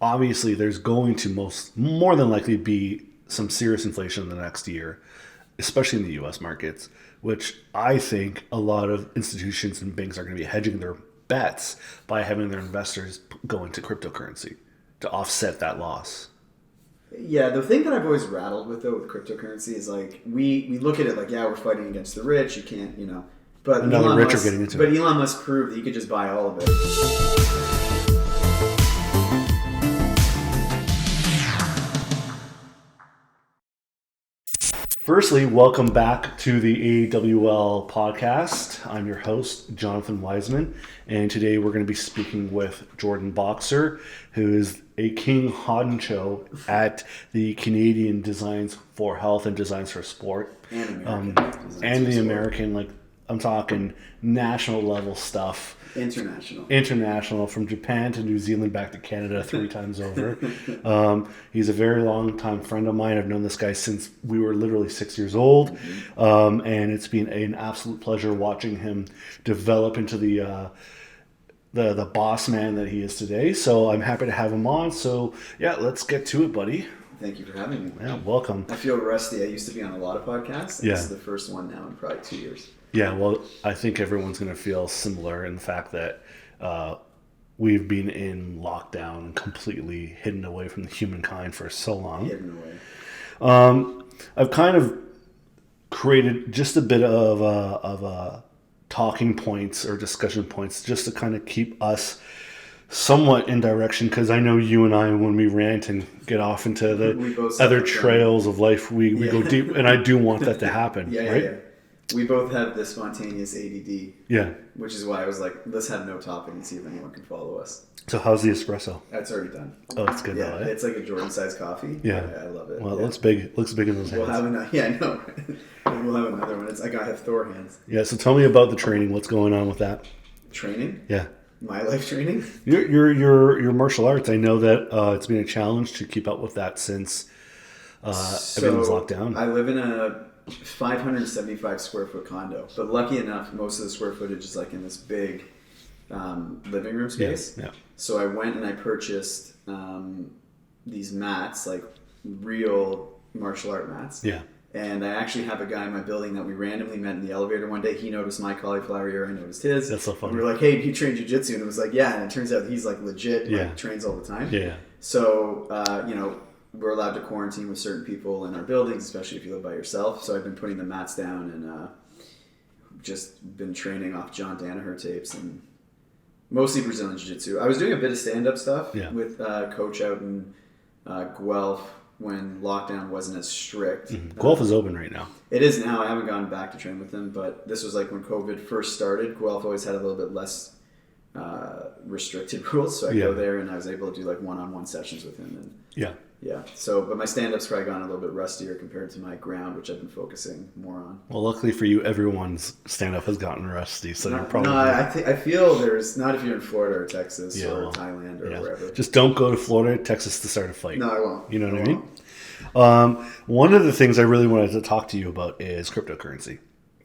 obviously there's going to more than likely be some serious inflation in the next year, especially in the U.S. markets, which I think a lot of institutions and banks are going to be hedging their bets by having their investors go into cryptocurrency to offset that loss. Yeah, the thing that I've always rattled with though with cryptocurrency is like we look at it like, yeah, we're fighting against the rich. You can't, but Elon Musk proved that you could just buy all of it. Firstly, welcome back to the AWL podcast. I'm your host, Jonathan Wiseman, and today we're going to be speaking with Jordan Boxer, who is a king honcho at the Canadian Designs for Health and Designs for Sport. And American, like I'm talking national level stuff. International, from Japan to New Zealand back to Canada 3 times over. He's a very long time friend of mine. I've known this guy since we were literally 6 years old. And it's been an absolute pleasure watching him develop into the boss man that he is today. So I'm happy to have him on. So yeah, let's get to it, buddy. Thank you for having me. Yeah, welcome. I feel rusty. I used to be on a lot of podcasts. This is the first one now in probably 2 years. Yeah, well, I think everyone's going to feel similar in the fact that we've been in lockdown and completely hidden away from the humankind for so long. Hidden away. I've kind of created just a bit of talking points or discussion points just to kind of keep us somewhat in direction, because I know you and I, when we rant and get off into the other trails of life, we go deep, and I do want that to happen, right? Yeah. We both have the spontaneous ADD. Yeah. Which is why I was like, let's have no topic and see if anyone can follow us. So how's the espresso? That's already done. Oh, it's good though, eh? It's like a Jordan-sized coffee. Yeah. I love it. Well, it looks big. It looks big in those hands. We'll have another. Yeah, I know. We'll have another one. I have Thor hands. Yeah. So tell me about the training. What's going on with that? Training? Yeah. My life training? Your martial arts. I know that it's been a challenge to keep up with that since everything's locked down. I live in a 575 square foot condo, but lucky enough, most of the square footage is like in this big living room space. Yeah. So I went and I purchased these mats, like real martial art mats. Yeah. And I actually have a guy in my building that we randomly met in the elevator one day. He noticed my cauliflower ear, I noticed his. That's so funny. And we were like, hey, do you train jiu-jitsu? And it was like, yeah. And it turns out he's like legit, like trains all the time. Yeah. So, we're allowed to quarantine with certain people in our buildings, especially if you live by yourself. So I've been putting the mats down and just been training off John Danaher tapes and mostly Brazilian Jiu-Jitsu. I was doing a bit of stand-up stuff with Coach out in Guelph when lockdown wasn't as strict. Mm-hmm. Guelph is open right now. It is now. I haven't gone back to train with him, but this was like when COVID first started. Guelph always had a little bit less restricted rules, so I go there and I was able to do like one-on-one sessions with him. And yeah. So, but my stand-up's probably gone a little bit rustier compared to my ground, which I've been focusing more on. Well, luckily for you, everyone's stand-up has gotten rusty, so you're probably... No, I feel there's... Not if you're in Florida or Texas or Thailand or wherever. Just don't go to Florida, Texas to start a fight. No, I won't. You know what I mean? One of the things I really wanted to talk to you about is cryptocurrency.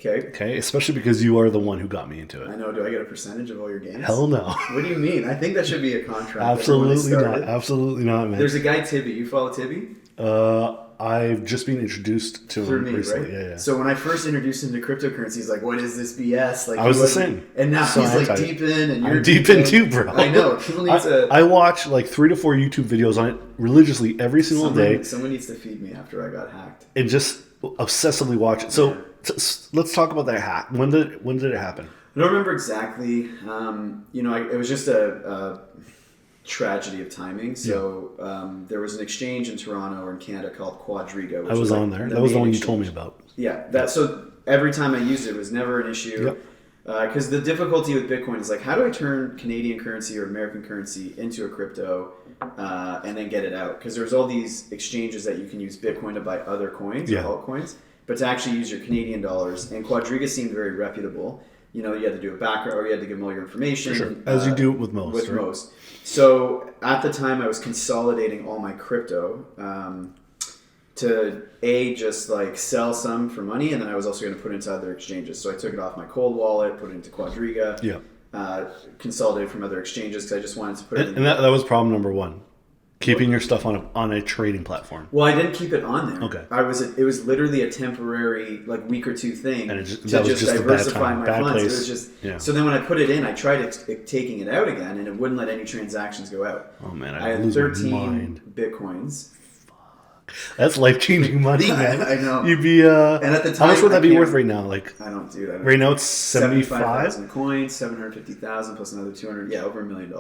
Okay, especially because you are the one who got me into it. I know. Do I get a percentage of all your gains? Hell no. What do you mean? I think that should be a contract. Absolutely not, man. There's a guy, Tibby. You follow Tibby? I've just been introduced to him recently. Right? Yeah. So when I first introduced him to cryptocurrency, he's like, "What is this BS?" Like I was the same. And now he's like deep in, and you're deep in too, bro. I know. People need to. I watch like 3 to 4 YouTube videos on it religiously every single day. Someone needs to feed me after I got hacked. And just obsessively watch it. So let's talk about that hack. When did it happen? I don't remember exactly. It was just a tragedy of timing. So there was an exchange in Toronto or in Canada called Quadriga. I was on there. That was the one you told me about. Yeah. So every time I used it was never an issue. Because the difficulty with Bitcoin is like, how do I turn Canadian currency or American currency into a crypto and then get it out? Because there's all these exchanges that you can use Bitcoin to buy other coins or altcoins, but to actually use your Canadian dollars. And Quadriga seemed very reputable. You had to do a background, or you had to give them all your information. Sure. As you do with most. So at the time, I was consolidating all my crypto to just like sell some for money, and then I was also going to put it into other exchanges. So I took it off my cold wallet, put it into Quadriga, consolidated from other exchanges because I just wanted to put it in. And that was problem number one. Keeping your stuff on a trading platform. Well, I didn't keep it on there. Okay. It was literally a temporary, like, week or two thing And to that was just diversify my bad funds. place. It was just Yeah. So then when I put it in, I tried taking it out again, and it wouldn't let any transactions go out. Oh man, I had lose 13 my mind. Bitcoins. That's life-changing money, man. I know. You'd be. And at the time, how much would that be worth right now? Like, I don't, dude. I don't right now, it's 75,000 coins, 750,000 plus another 200. Yeah, over $1 million.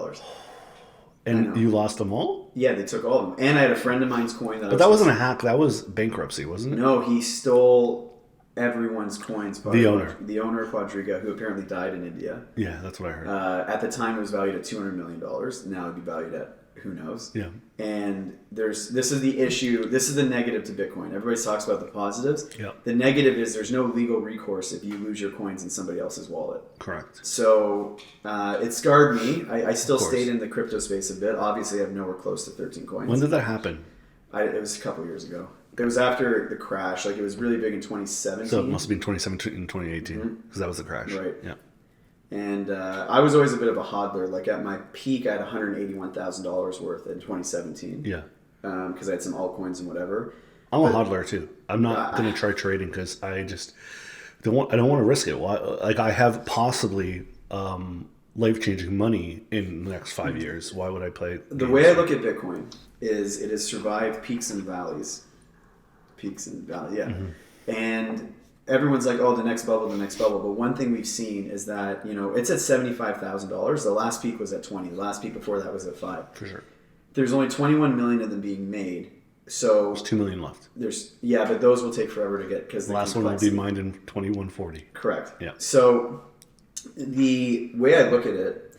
And you lost them all? Yeah, they took all of them. And I had a friend of mine's coin But that wasn't a hack. That was bankruptcy, wasn't it? No, he stole everyone's coins. The owner. The owner of Quadriga, who apparently died in India. Yeah, that's what I heard. At the time, it was valued at $200 million. Now it'd be valued at who knows. Yeah. And this is the issue. This is the negative to Bitcoin. Everybody talks about the positives. Yeah. The negative is there's no legal recourse if you lose your coins in somebody else's wallet. Correct. So it scarred me. I still stayed in the crypto space a bit. Obviously, I have nowhere close to 13 coins. When did that happen? It was a couple years ago. It was after the crash. Like, it was really big in 2017. So it must have been 2017 and 2018 because that was the crash. Right. Yeah. And I was always a bit of a hodler. Like, at my peak, I had $181,000 worth in 2017. Yeah. Because I had some altcoins and whatever. I'm a hodler too. I'm not going to try trading because I just I don't want to risk it. Like, I have possibly life-changing money in the next 5 years. Why would I play? The way I look at Bitcoin is it has survived peaks and valleys. Peaks and valleys, yeah. Mm-hmm. And everyone's like, oh, the next bubble. But one thing we've seen is that, it's at $75,000. The last peak was at 20. The last peak before that was at 5. For sure. There's only 21 million of them being made. So there's 2 million left. But those will take forever to get because the last one will be mined in 2140. Correct. Yeah. So the way I look at it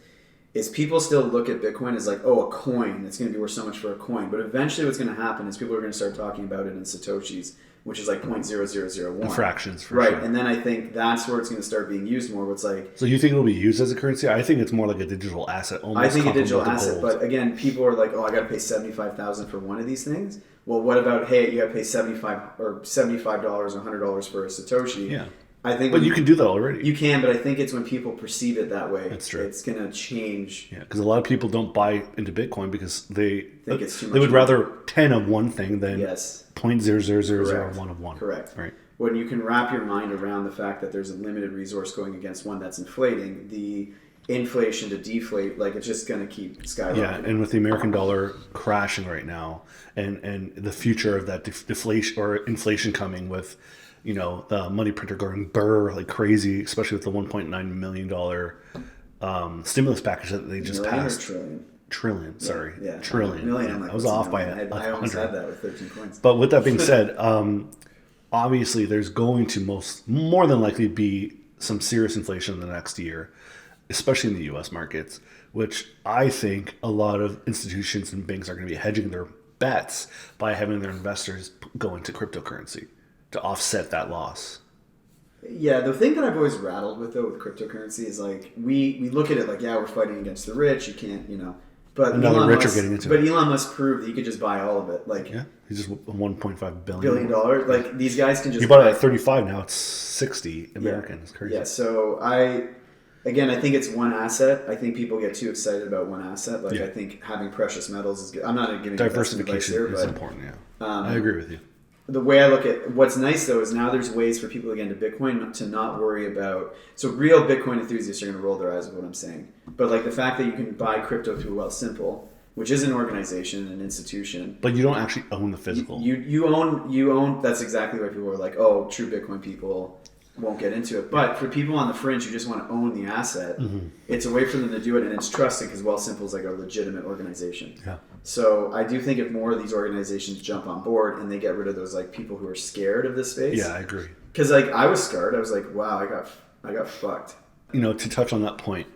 is people still look at Bitcoin as like, oh, a coin. It's going to be worth so much for a coin. But eventually what's going to happen is people are going to start talking about it in Satoshis, which is like 0.0001. And fractions, for right. sure. And then I think that's where it's going to start being used more. Where it's like, so you think it'll be used as a currency? I think it's more like a digital asset. Almost I think a digital comparable to asset. gold. But again, people are like, oh, I got to pay $75,000 for one of these things. Well, what about, hey, you got to pay $75 or $100 for a Satoshi? Yeah. I think, but you can do that already. You can, but I think it's when people perceive it that way. That's true. It's going to change. Yeah, because a lot of people don't buy into Bitcoin because they think it's too much. They would rather 10 of one thing than yes. 0.00001 of one. Correct. Right. When you can wrap your mind around the fact that there's a limited resource going against one that's inflating, the inflation to deflate, like, it's just going to keep skyrocketing. Yeah, and with the American dollar crashing right now, and the future of that deflation or inflation coming with, the money printer going burr like crazy, especially with the $1.9 million stimulus package that they just passed. Trillion, sorry. Yeah. Trillion. Million. I was off by I almost had that with 13 coins. But with that being said, obviously there's going to more than likely be some serious inflation in the next year, especially in the U.S. markets, which I think a lot of institutions and banks are going to be hedging their bets by having their investors go into cryptocurrency to offset that loss. Yeah, the thing that I've always rattled with, though, with cryptocurrency is, like, we look at it like, yeah, we're fighting against the rich, you can't, But Elon rich are getting into it. But Elon Musk proved that you could just buy all of it. Like, yeah, he's just $1.5 billion. Like, these guys can just. He bought it at 35. Now it's 60 American. Yeah. It's crazy. Yeah. So I think it's one asset. I think people get too excited about one asset. Like, I think having precious metals is good. I'm not giving diversification here, is important. Yeah, I agree with you. The way I look at what's nice, though, is now there's ways for people to get into Bitcoin to not worry about. So real Bitcoin enthusiasts are going to roll their eyes at what I'm saying. But, like, the fact that you can buy crypto through Wealthsimple, which is an organization, an institution. But you don't actually own the physical. You own. That's exactly why people are like, oh, true Bitcoin people won't get into it. But for people on the fringe who just want to own the asset, it's a way for them to do it, and it's trusted because Wealthsimple is like a legitimate organization. Yeah. So I do think if more of these organizations jump on board and they get rid of those, like, people who are scared of this space. Yeah, I agree. Because, like, I was scared. I was like, wow, I got fucked. To touch on that point,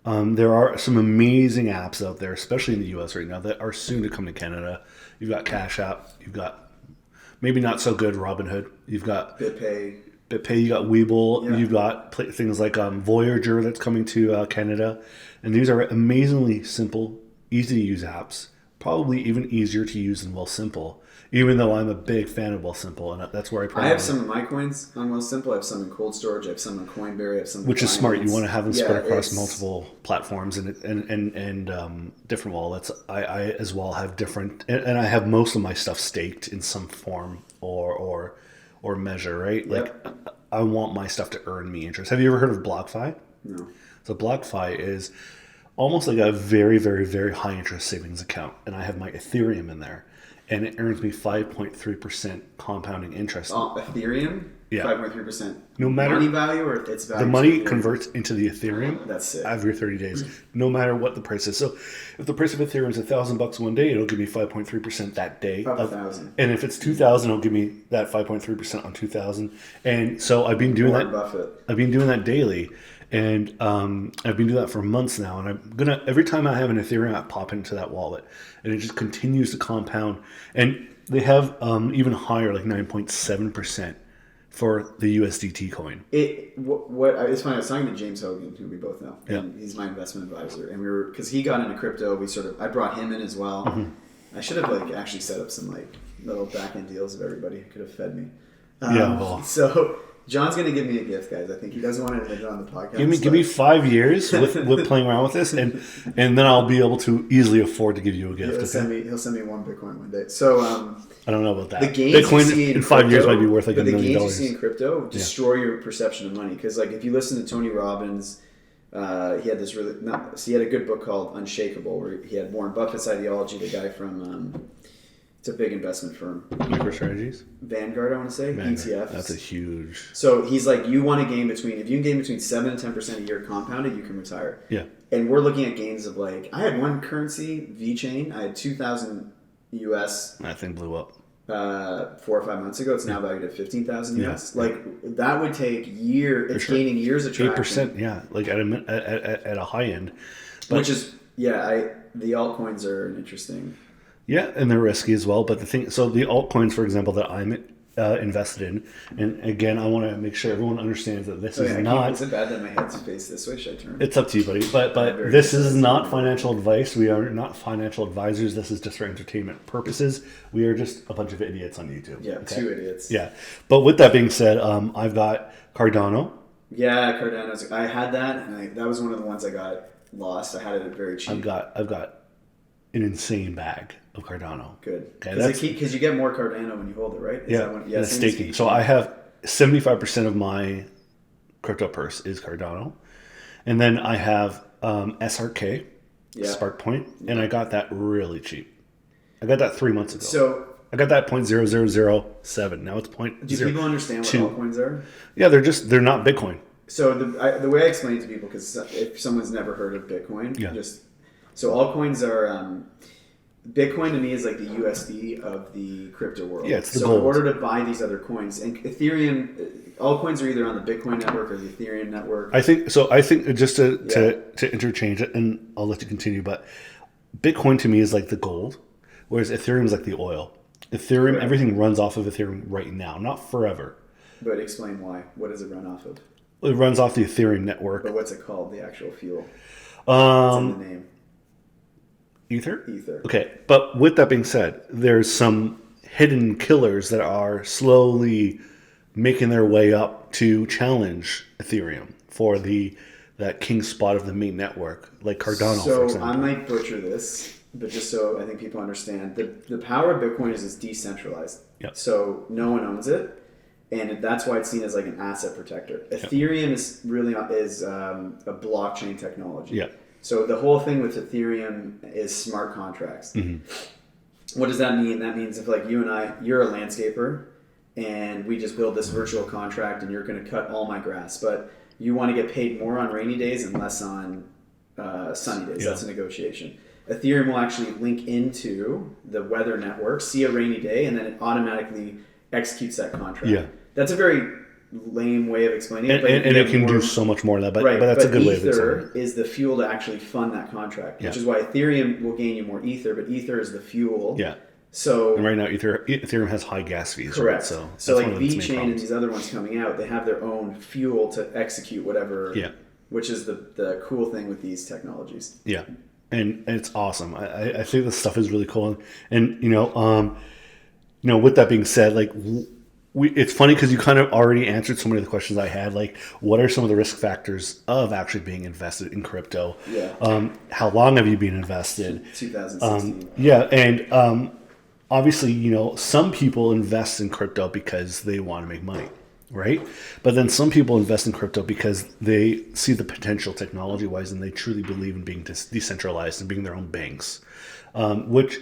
there are some amazing apps out there, especially in the U.S. right now, that are soon to come to Canada. You've got Cash App. You've got maybe not so good Robinhood. You've got BitPay. You got Webull. Yeah. You've got things like Voyager that's coming to Canada. And these are amazingly simple, easy to use apps. probably even easier to use than Wealthsimple, even though I'm a big fan of Wealthsimple, and that's where I have some of my coins on Wealthsimple. I have some in cold storage. I have some on Coinberry. I have some, which is smart. You want to have them spread across it's multiple platforms and different wallets. I as well have different, and I have most of my stuff staked in some form or measure, right? Like I want my stuff to earn me interest. Have you ever heard of BlockFi? No. So BlockFi is almost like a very, very, very high interest savings account, and I have my Ethereum in there, and it earns me 5.3% compounding interest. Ethereum? Yeah. 5.3%. No matter money value or its value. The money converts into the Ethereum. That's sick. Every 30 days, no matter what the price is. So if the price of Ethereum is $1,000 one day, it'll give me 5.3% that day. Up 1,000. And if it's 2,000, it'll give me that 5.3% on 2,000. And so I've been doing Warren that. Buffett. I've been doing that daily. And I've been doing that for months now, and I'm gonna every time I have an Ethereum, I pop into that wallet, and it just continues to compound. And they have even higher, like 9.7% for the USDT coin. It's funny. I was talking to James Hogan, who we both know, and he's my investment advisor. And because he got into crypto, I brought him in as well. Mm-hmm. I should have actually set up some little back end deals if everybody could have fed me. So. John's going to give me a gift, guys. I think he doesn't want to admit it on the podcast. Give me 5 years with playing around with this, and then I'll be able to easily afford to give you a gift. He'll send me one Bitcoin one day. So I don't know about that. The gains Bitcoin you see in 5 years crypto, might be worth like $1 million. The gains you see in crypto destroy your perception of money. Because if you listen to Tony Robbins, he had this he had a good book called Unshakable, where he had Warren Buffett's ideology, the guy from. It's a big investment firm. MicroStrategies? Vanguard, I want to say. Vanguard. ETFs. That's a huge... So he's like, if you can gain between 7 and 10% a year compounded, you can retire. Yeah. And we're looking at gains of I had one currency, VeChain, I had 2,000 US. That thing blew up. 4 or 5 months ago. It's now valued at 15,000 US. That would take years. It's gaining years of traction. 8%, yeah. At a high end. But, which is, the altcoins are an interesting... Yeah, and they're risky as well. But the altcoins, for example, that I'm invested in, and again, I want to make sure everyone understands that this is not... Is it bad that my head's faced this way? Should I turn? It's up to you, buddy. But this is not financial advice. We are not financial advisors. This is just for entertainment purposes. We are just a bunch of idiots on YouTube. Yeah, okay? 2 idiots. Yeah. But with that being said, I've got Cardano. Yeah, Cardano's... I had that, and that was one of the ones I got lost. I had it very cheap. I've got an insane bag of Cardano. Good. Because you get more Cardano when you hold it, right? It's staking. So I have 75% of my crypto purse is Cardano. And then I have SRK, Spark Point, and I got that really cheap. I got that 3 months ago. So I got that 0.0007. Now it's 0.02. Do people understand what altcoins are? Yeah, they're not Bitcoin. So the way I explain it to people, because if someone's never heard of Bitcoin, so altcoins are... Bitcoin to me is like the USD of the crypto world. Yeah, it's the gold. gold. In order to buy these other coins, and Ethereum, altcoins are either on the Bitcoin network or the Ethereum network. I think just to interchange it, and I'll let you continue, but Bitcoin to me is like the gold, whereas Ethereum is like the oil. Ethereum, everything runs off of Ethereum right now, not forever. But explain why. What does it run off of? It runs off the Ethereum network. But what's it called? The actual fuel. What's in the name? Ether? Ether. Okay, but with that being said, there's some hidden killers that are slowly making their way up to challenge Ethereum for that king spot of the main network, like Cardano, for example. So I might butcher this, but just so I think people understand, the power of Bitcoin is it's decentralized. Yep. So no one owns it, and that's why it's seen as like an asset protector. Ethereum is really a blockchain technology. Yeah. So the whole thing with Ethereum is smart contracts. Mm-hmm. What does that mean? That means if you and I, you're a landscaper, and we just build this virtual contract, and you're going to cut all my grass, but you want to get paid more on rainy days and less on sunny days. Yeah. That's a negotiation. Ethereum will actually link into the weather network, see a rainy day, and then it automatically executes that contract. Yeah. That's a very lame way of explaining it. And it can do so much more than that, but that's a good way of explaining it. Ether is the fuel to actually fund that contract, which is why Ethereum will gain you more Ether, but Ether is the fuel. Yeah. So and right now, Ethereum has high gas fees. Correct. Right? So like VeChain and these other ones coming out, they have their own fuel to execute whatever. Yeah. Which is the cool thing with these technologies. Yeah. and it's awesome. I think this stuff is really cool. And with that being said, like it's funny because you kind of already answered so many of the questions I had. Like, what are some of the risk factors of actually being invested in crypto? Yeah. How long have you been invested? 2016. And obviously, some people invest in crypto because they want to make money, right? But then some people invest in crypto because they see the potential technology-wise and they truly believe in being decentralized and being their own banks, which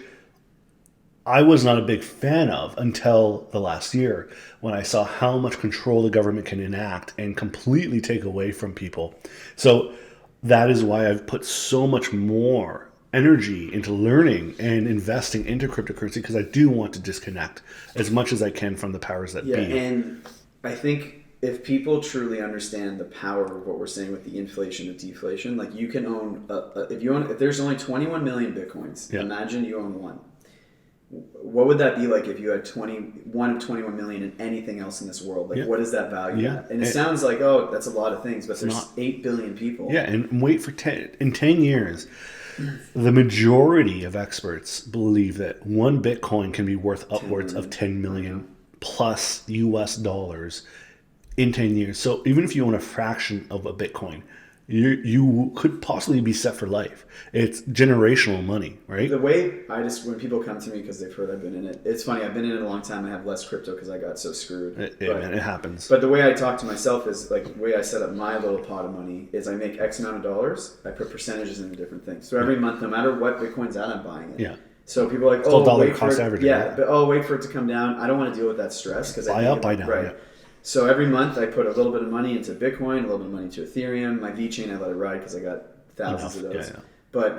I was not a big fan of until the last year when I saw how much control the government can enact and completely take away from people. So that is why I've put so much more energy into learning and investing into cryptocurrency, because I do want to disconnect as much as I can from the powers that be. And I think if people truly understand the power of what we're saying with the inflation and deflation, like you can own, if there's only 21 million Bitcoins, imagine you own one. What would that be like if you had 21 of 21 million in anything else in this world? Like, what is that value at? And it sounds like, that's a lot of things, but there's 8 billion people. Yeah, and wait for 10 years. The majority of experts believe that one Bitcoin can be worth upwards of 10 million plus US dollars in 10 years. So even if you own a fraction of a Bitcoin, you could possibly be set for life. It's generational money, right? The way when people come to me because they've heard I've been in it, it's funny, I've been in it a long time. I have less crypto because I got so screwed. Man, it happens. But the way I talk to myself is like the way I set up my little pot of money is I make X amount of dollars. I put percentages into different things. So every month, no matter what Bitcoin's at, I'm buying it. Yeah. So people are like, dollar cost averaging. Yeah, but wait for it to come down. I don't want to deal with that stress because buy up, buy down. Right. Yeah. So every month I put a little bit of money into Bitcoin, a little bit of money into Ethereum. My VeChain I let it ride because I got thousands of those. Yeah. But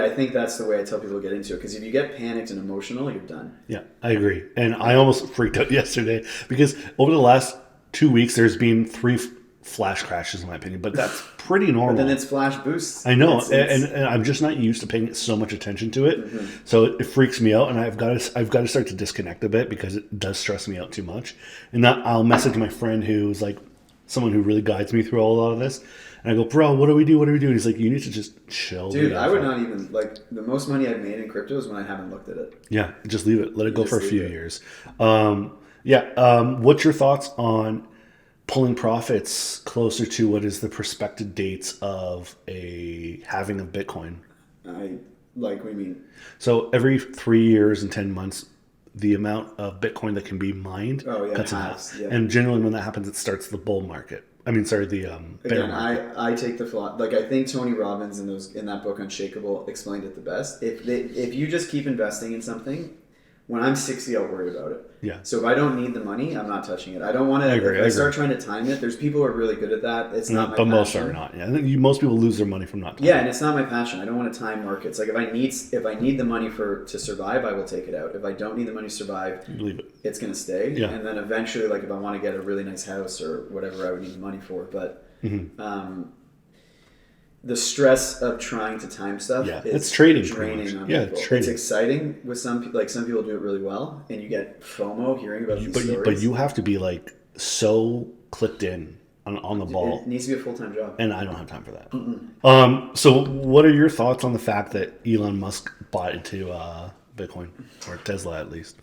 I think that's the way I tell people to get into it, because if you get panicked and emotional, you're done. Yeah, I agree. And I almost freaked out yesterday because over the last 2 weeks there's been 3 flash crashes in my opinion, but that's pretty normal. But then it's flash boosts. I know, and I'm just not used to paying so much attention to it, so it freaks me out, and I've got to start to disconnect a bit because it does stress me out too much. And that I'll message my friend who's like someone who really guides me through a lot of this, and I go, bro, what do we do? And he's like, you need to just chill. Dude, I would not even the most money I've made in crypto is when I haven't looked at it. Yeah, just leave it, let it go for a few years. What's your thoughts on pulling profits closer to what is the prospective dates of a halving of Bitcoin? What do you mean? So every 3 years and 10 months, the amount of Bitcoin that can be mined cuts in half. Yeah. And generally when that happens, it starts the bull market. I mean, sorry, the bear market. I take the philosophy. I think Tony Robbins in that book Unshakable explained it the best. If you just keep investing in something, when I'm 60, I'll worry about it. Yeah. So if I don't need the money, I'm not touching it. I don't want to. If I start trying to time it, there's people who are really good at that. It's not my passion. But most are not. Yeah. Most people lose their money from not timing. Yeah, and it's not my passion. I don't want to time markets. Like if I need the money to survive, I will take it out. If I don't need the money to survive, leave it. It's going to stay. Yeah. And then eventually, if I want to get a really nice house or whatever, I would need the money for. But the stress of trying to time stuff is trading draining on people. It's trading. It's exciting with some people. Like some people do it really well, and you get FOMO hearing about these stories. But you have to be so clicked in on the ball. It needs to be a full-time job. And I don't have time for that. So what are your thoughts on the fact that Elon Musk bought into Bitcoin, or Tesla at least?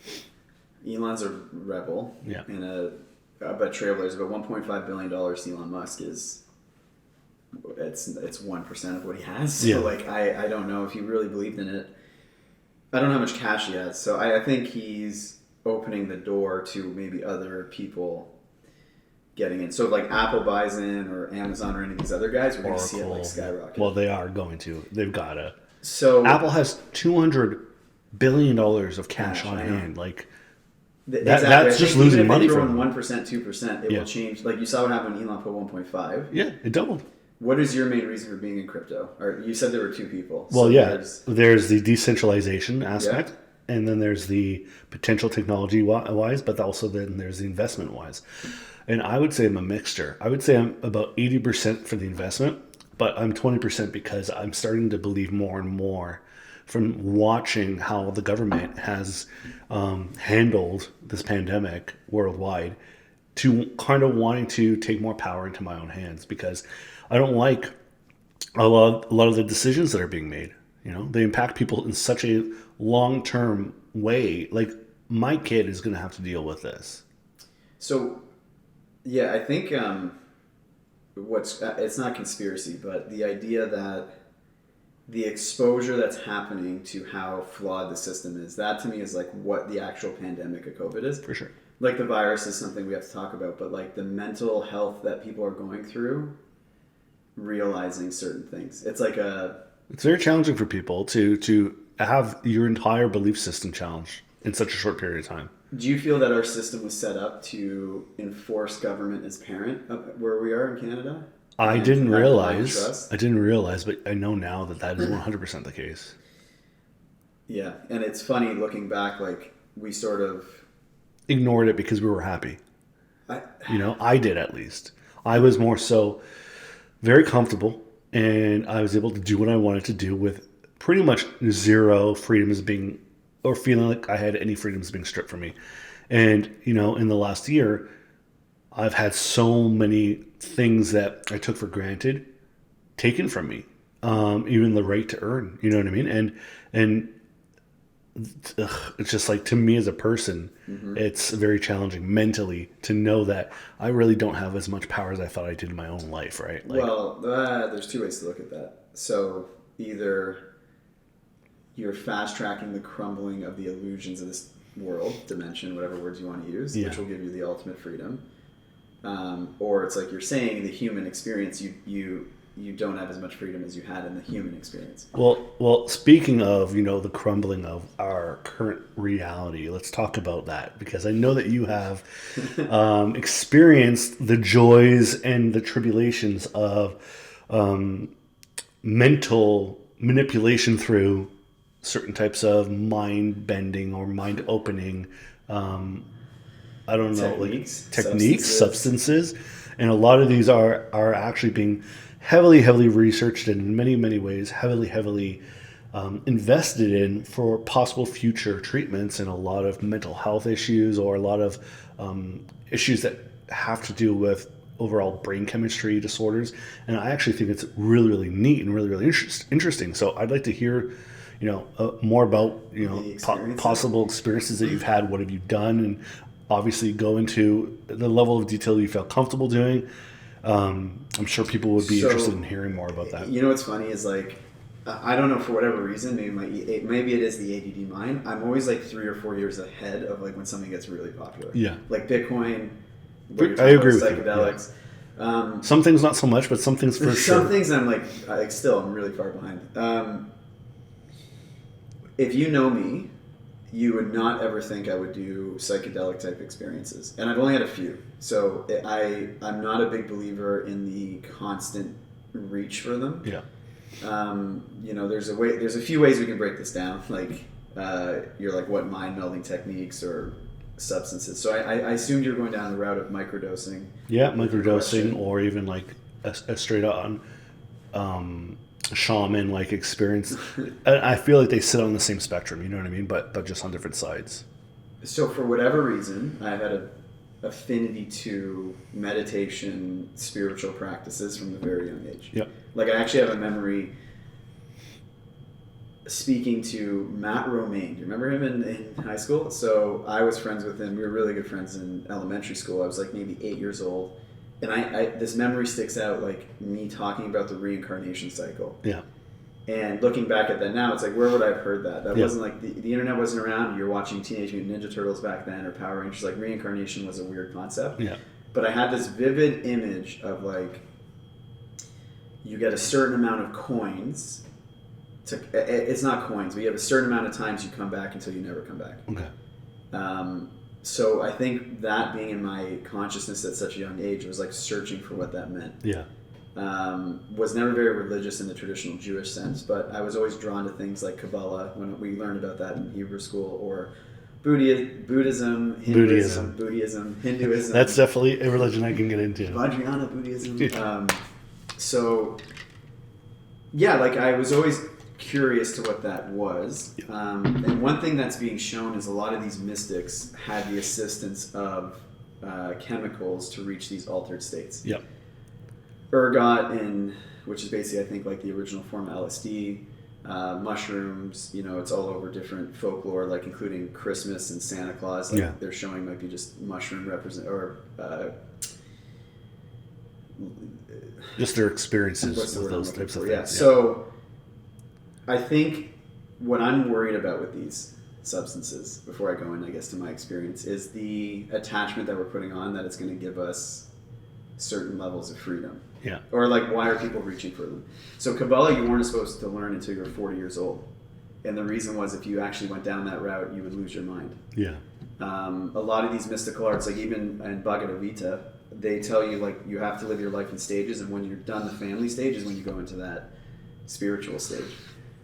Elon's a rebel. Yeah. And but Trailblazers, about $1.5 billion Elon Musk is... It's 1% of what he has. So I don't know if he really believed in it. I don't know how much cash he has. So I think he's opening the door to maybe other people getting in. So if Apple buys in, or Amazon, or any of these other guys, we're going to see it skyrocket. Well, they are going to. They've got to. So Apple has $200 billion of cash on hand. That's just losing money from them. 1%, 2%, it will change. You saw what happened when Elon put 1.5. Yeah, it doubled. What is your main reason for being in crypto? Or you said there were 2 people. Well, there's the decentralization aspect, and then there's the potential technology wise, but also then there's the investment wise. And I would say I'm a mixture. I would say I'm about 80% for the investment, but I'm 20% because I'm starting to believe more and more from watching how the government has handled this pandemic worldwide, to kind of wanting to take more power into my own hands, because I don't like a lot of the decisions that are being made. You know, they impact people in such a long-term way. Like, my kid is going to have to deal with this. So, yeah, I think it's not conspiracy, but the idea that the exposure that's happening to how flawed the system is, that to me is like what the actual pandemic of COVID is. For sure. Like, the virus is something we have to talk about, but like the mental health that people are going through, realizing certain things. It's very challenging for people to have your entire belief system challenged in such a short period of time. Do you feel that our system was set up to enforce government as parent where we are in Canada? I didn't realize, but I know now that is 100% the case. Yeah, and it's funny looking back, like, we sort of ignored it because we were happy. I did, at least. I was more so very comfortable, and I was able to do what I wanted to do with pretty much zero freedoms feeling like I had any freedoms being stripped from me. And, in the last year, I've had so many things that I took for granted taken from me. Even the right to earn, you know what I mean? And it's just like, to me as a person, it's very challenging mentally to know that I really don't have as much power as I thought I did in my own life, right? There's two ways to look at that. So either you're fast tracking the crumbling of the illusions of this world, dimension, whatever words you want to use, which will give you the ultimate freedom. Or it's like you're saying, in the human experience, you don't have as much freedom as you had in the human experience. Well, speaking of, the crumbling of our current reality, let's talk about that, because I know that you have experienced the joys and the tribulations of mental manipulation through certain types of mind bending or mind opening techniques, substances. And a lot of these are actually being heavily researched, and in many ways heavily invested in for possible future treatments, and a lot of mental health issues, or a lot of issues that have to do with overall brain chemistry disorders. And I actually think it's really neat and really interesting. So I'd like to hear more about possible experiences that you've had. What have you done? And obviously go into the level of detail you felt comfortable doing. I'm sure people would be interested in hearing more about that. What's funny is, like, I don't know, for whatever reason, maybe it is the ADD mind. I'm always like 3 or 4 years ahead of like when something gets really popular. Yeah. Like Bitcoin. I agree with psychedelics. You. Yeah. Some things not so much, but some things for sure. Some things I'm I'm really far behind. If you know me, you would not ever think I would do psychedelic type experiences. And I've only had a few. So I'm not a big believer in the constant reach for them. Yeah. There's a few ways we can break this down. Like, you're like, what mind melding techniques or substances. So I assumed you were going down the route of microdosing. Yeah, microdosing, or even like a straight on shaman like experience. I feel like they sit on the same spectrum, you know what I mean, but just on different sides. So for whatever reason, I've had an affinity to meditation, spiritual practices from a very young age. Yep. Like, I actually have a memory speaking to Matt Romaine. Do you remember him in high school? So I was friends with him. We were really good friends in elementary school. I was like maybe 8 years old. And I this memory sticks out, like me talking about the Reincarnation Cycle. Yeah. And looking back at that now, it's like, where would I have heard that? That wasn't like, the internet wasn't around. You're watching Teenage Mutant Ninja Turtles back then, or Power Rangers. Like, reincarnation was a weird concept. Yeah. But I had this vivid image of, like, you get a certain amount of coins. It's not coins, but you have a certain amount of times you come back until you never come back. Okay. So I think that being in my consciousness at such a young age was like searching for what that meant. Yeah. Was never very religious in the traditional Jewish sense, but I was always drawn to things like Kabbalah, when we learned about that in Hebrew school, or Buddhism, Hinduism. That's definitely a religion I can get into. Vajrayana Buddhism. So, yeah, like, I was always curious to what that was. And one thing that's being shown is a lot of these mystics had the assistance of chemicals to reach these altered states. Yep. ergot, which is basically, I think, like the original form of LSD. Mushrooms, it's all over different folklore, like including Christmas and Santa Claus. Like they're showing might be just mushroom just their experiences with those types of things. Yeah. So I think what I'm worried about with these substances, before I go in, I guess, to my experience, is the attachment that we're putting on that it's going to give us certain levels of freedom. Yeah. Or like, why are people reaching for them? So Kabbalah, you weren't supposed to learn until you were 40 years old. And the reason was if you actually went down that route, you would lose your mind. Yeah. A lot of these mystical arts, like even in Bhagavad Gita, they tell you like you have to live your life in stages, and when you're done the family stage is when you go into that spiritual stage.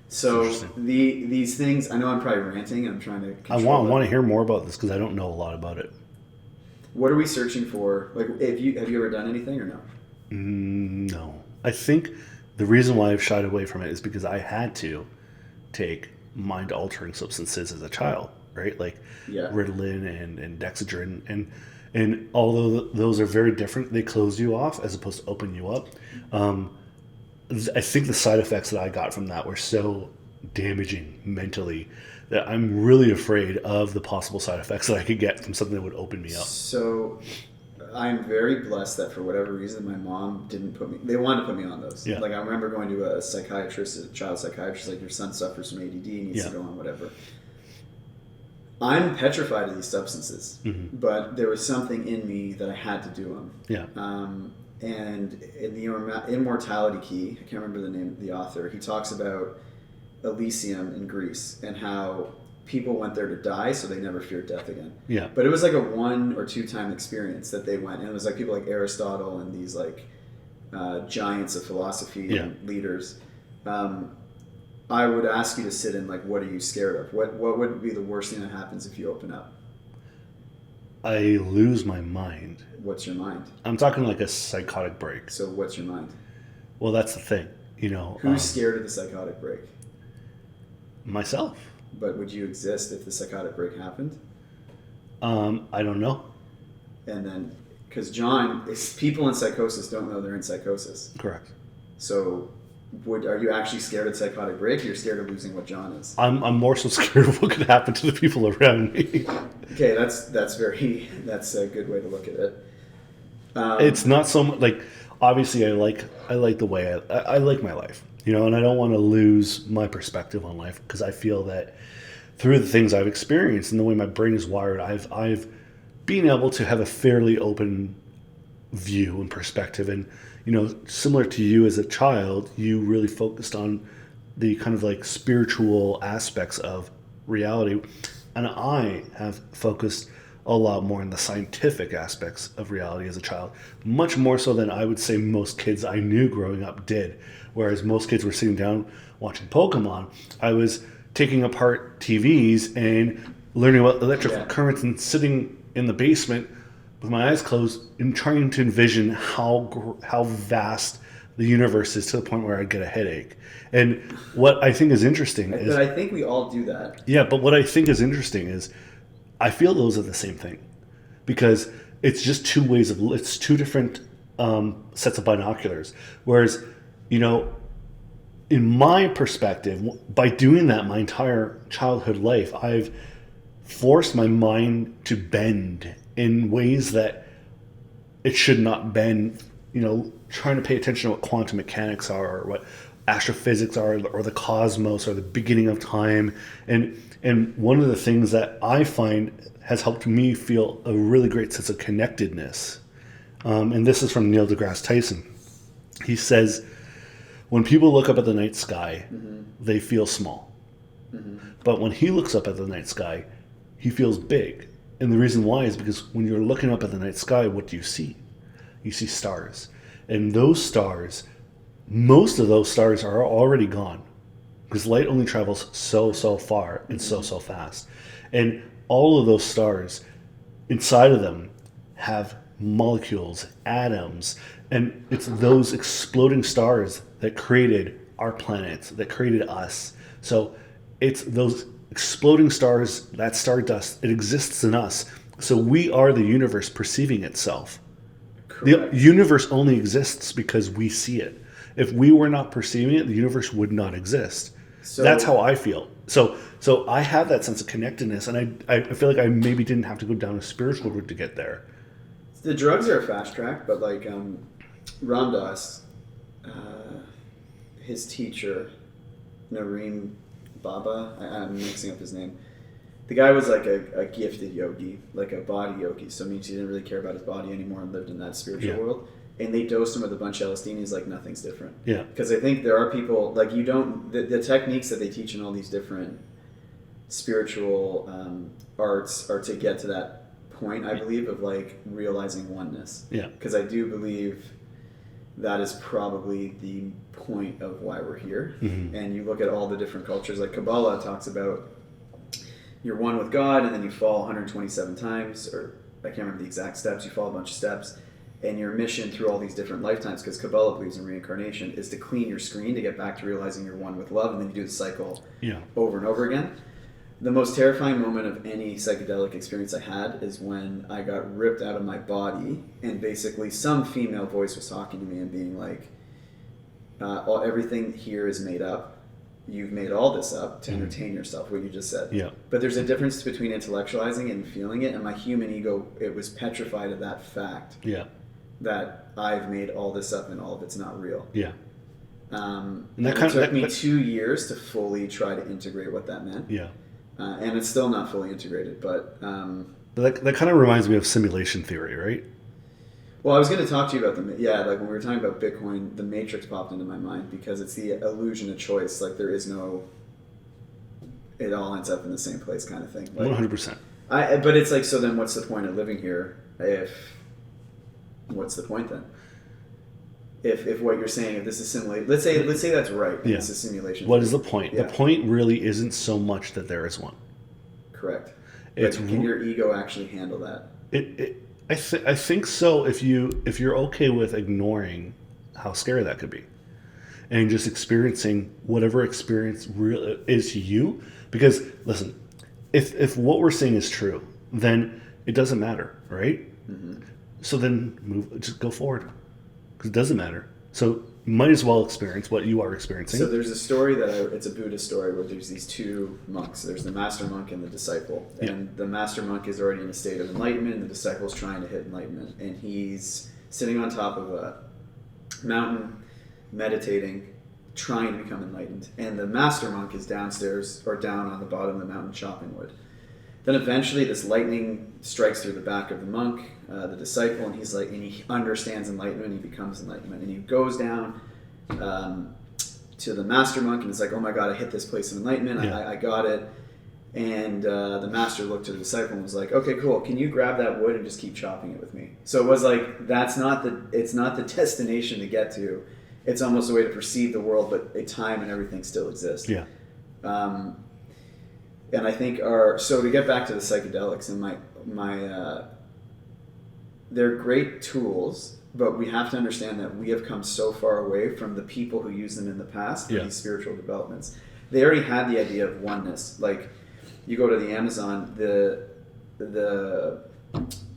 So these things, I know I'm probably ranting. I'm trying to control I want to hear more about this because I don't know a lot about it. What are we searching for? Like, have you ever done anything or no? No. I think the reason why I've shied away from it is because I had to take mind-altering substances as a child, right? Like Ritalin and Dexedrine. And although those are very different, they close you off as opposed to open you up. I think the side effects that I got from that were so damaging mentally that I'm really afraid of the possible side effects that I could get from something that would open me up. So I'm very blessed that for whatever reason my mom didn't they wanted to put me on those. Yeah. Like I remember going to a psychiatrist, a child psychiatrist, like your son suffers from ADD, he needs to go on whatever. I'm petrified of these substances, but there was something in me that I had to do them. Yeah. And in the Immortality Key, I can't remember the name of the author, he talks about Elysium in Greece and how people went there to die so they never feared death again. Yeah. But it was like a 1 or 2 time experience that they went, and it was like people like Aristotle and these like giants of philosophy and leaders. I would ask you to sit in like, what are you scared of? What would be the worst thing that happens if you open up? I lose my mind. What's your mind? I'm talking like a psychotic break. So what's your mind? Well, that's the thing, Who's scared of the psychotic break? Myself. But would you exist if the psychotic break happened? I don't know. And then, because people in psychosis don't know they're in psychosis. Correct. So, are you actually scared of psychotic break, or you're scared of losing what John is? I'm more so scared of what could happen to the people around me. Okay, that's a good way to look at it. It's not so much like, obviously I like the way I like my life, and I don't want to lose my perspective on life, because I feel that through the things I've experienced and the way my brain is wired, I've been able to have a fairly open view and perspective. And similar to you as a child, you really focused on the kind of like spiritual aspects of reality, and I have focused a lot more on the scientific aspects of reality as a child, much more so than I would say most kids I knew growing up did. Whereas most kids were sitting down watching Pokemon, I was taking apart TVs and learning about electrical currents and sitting in the basement with my eyes closed and trying to envision how vast the universe is, to the point where I'd get a headache. And what I think is interesting is... But I think we all do that. Yeah, but what I think is interesting is I feel those are the same thing, because it's just it's two different sets of binoculars. Whereas, in my perspective, by doing that my entire childhood life, I've forced my mind to bend in ways that it should not bend, trying to pay attention to what quantum mechanics are, or what astrophysics are, or the cosmos, or the beginning of time. And one of the things that I find has helped me feel a really great sense of connectedness, and this is from Neil deGrasse Tyson. He says, when people look up at the night sky, they feel small. But when he looks up at the night sky, he feels big. And the reason why is because when you're looking up at the night sky, what do you see? You see stars. And those stars, most of those stars are already gone, because light only travels so far and so fast. And all of those stars, inside of them, have molecules, atoms, and it's those exploding stars that created our planet, that created us. So it's those exploding stars, that stardust, it exists in us. So we are the universe perceiving itself. The universe only exists because we see it. If we were not perceiving it, the universe would not exist. So, that's how I feel. So I have that sense of connectedness, and I feel like I maybe didn't have to go down a spiritual route to get there. The drugs are a fast track, but like Ram Dass, his teacher, Nareem Baba, I'm mixing up his name. The guy was like a gifted yogi, like a body yogi, so it means he didn't really care about his body anymore and lived in that spiritual world. And they dosed him with a bunch of LSD, and he's like, nothing's different. Yeah. Because I think there are people, like you don't, the techniques that they teach in all these different spiritual arts are to get to that point, I believe, of like realizing oneness. Yeah. Because I do believe that is probably the point of why we're here. Mm-hmm. And you look at all the different cultures, like Kabbalah talks about you're one with God, and then you fall 127 times, or I can't remember the exact steps, you fall a bunch of steps. And your mission through all these different lifetimes, because Kabbalah believes in reincarnation, is to clean your screen to get back to realizing you're one with love, and then you do the cycle over and over again. The most terrifying moment of any psychedelic experience I had is when I got ripped out of my body, and basically some female voice was talking to me and being like, everything here is made up. You've made all this up to entertain yourself, what you just said. Yeah. But there's a difference between intellectualizing and feeling it, and my human ego, it was petrified of that fact. Yeah. That I've made all this up and all of it's not real. Yeah. And it took me 2 years to fully try to integrate what that meant. Yeah. And it's still not fully integrated, but that kind of reminds me of simulation theory, right? Well, I was going to talk to you about like when we were talking about Bitcoin, the matrix popped into my mind because it's the illusion of choice. Like there is no, it all ends up in the same place kind of thing. Like, 100%. But it's like, so then what's the point of living here what's the point then? If what you're saying, if this is simulated, let's say that's right. Yeah. This is simulation. What is the point? Yeah. The point really isn't so much that there is one. Correct. Can your ego actually handle that? I think so. If you're okay with ignoring how scary that could be, and just experiencing whatever experience real is to you, because listen, if what we're seeing is true, then it doesn't matter, right? Mm-hmm. So then just go forward, because it doesn't matter. So you might as well experience what you are experiencing. So there's a story it's a Buddhist story where there's these two monks. There's the master monk and the disciple. And the master monk is already in a state of enlightenment, and the disciple's trying to hit enlightenment. And he's sitting on top of a mountain, meditating, trying to become enlightened. And the master monk is downstairs, or down on the bottom of the mountain chopping wood. Then eventually this lightning strikes through the back of the monk, the disciple, and he's like, and he understands enlightenment, he becomes enlightenment, and he goes down to the master monk, and he's like, oh my God, I hit this place of enlightenment, I got it. And the master looked to the disciple and was like, okay, cool, can you grab that wood and just keep chopping it with me? So it was like, it's not the destination to get to, it's almost a way to perceive the world, but a time and everything still exists. Yeah. And I think so to get back to the psychedelics, and they're great tools, but we have to understand that we have come so far away from the people who used them in the past, these spiritual developments. They already had the idea of oneness. Like, you go to the Amazon, the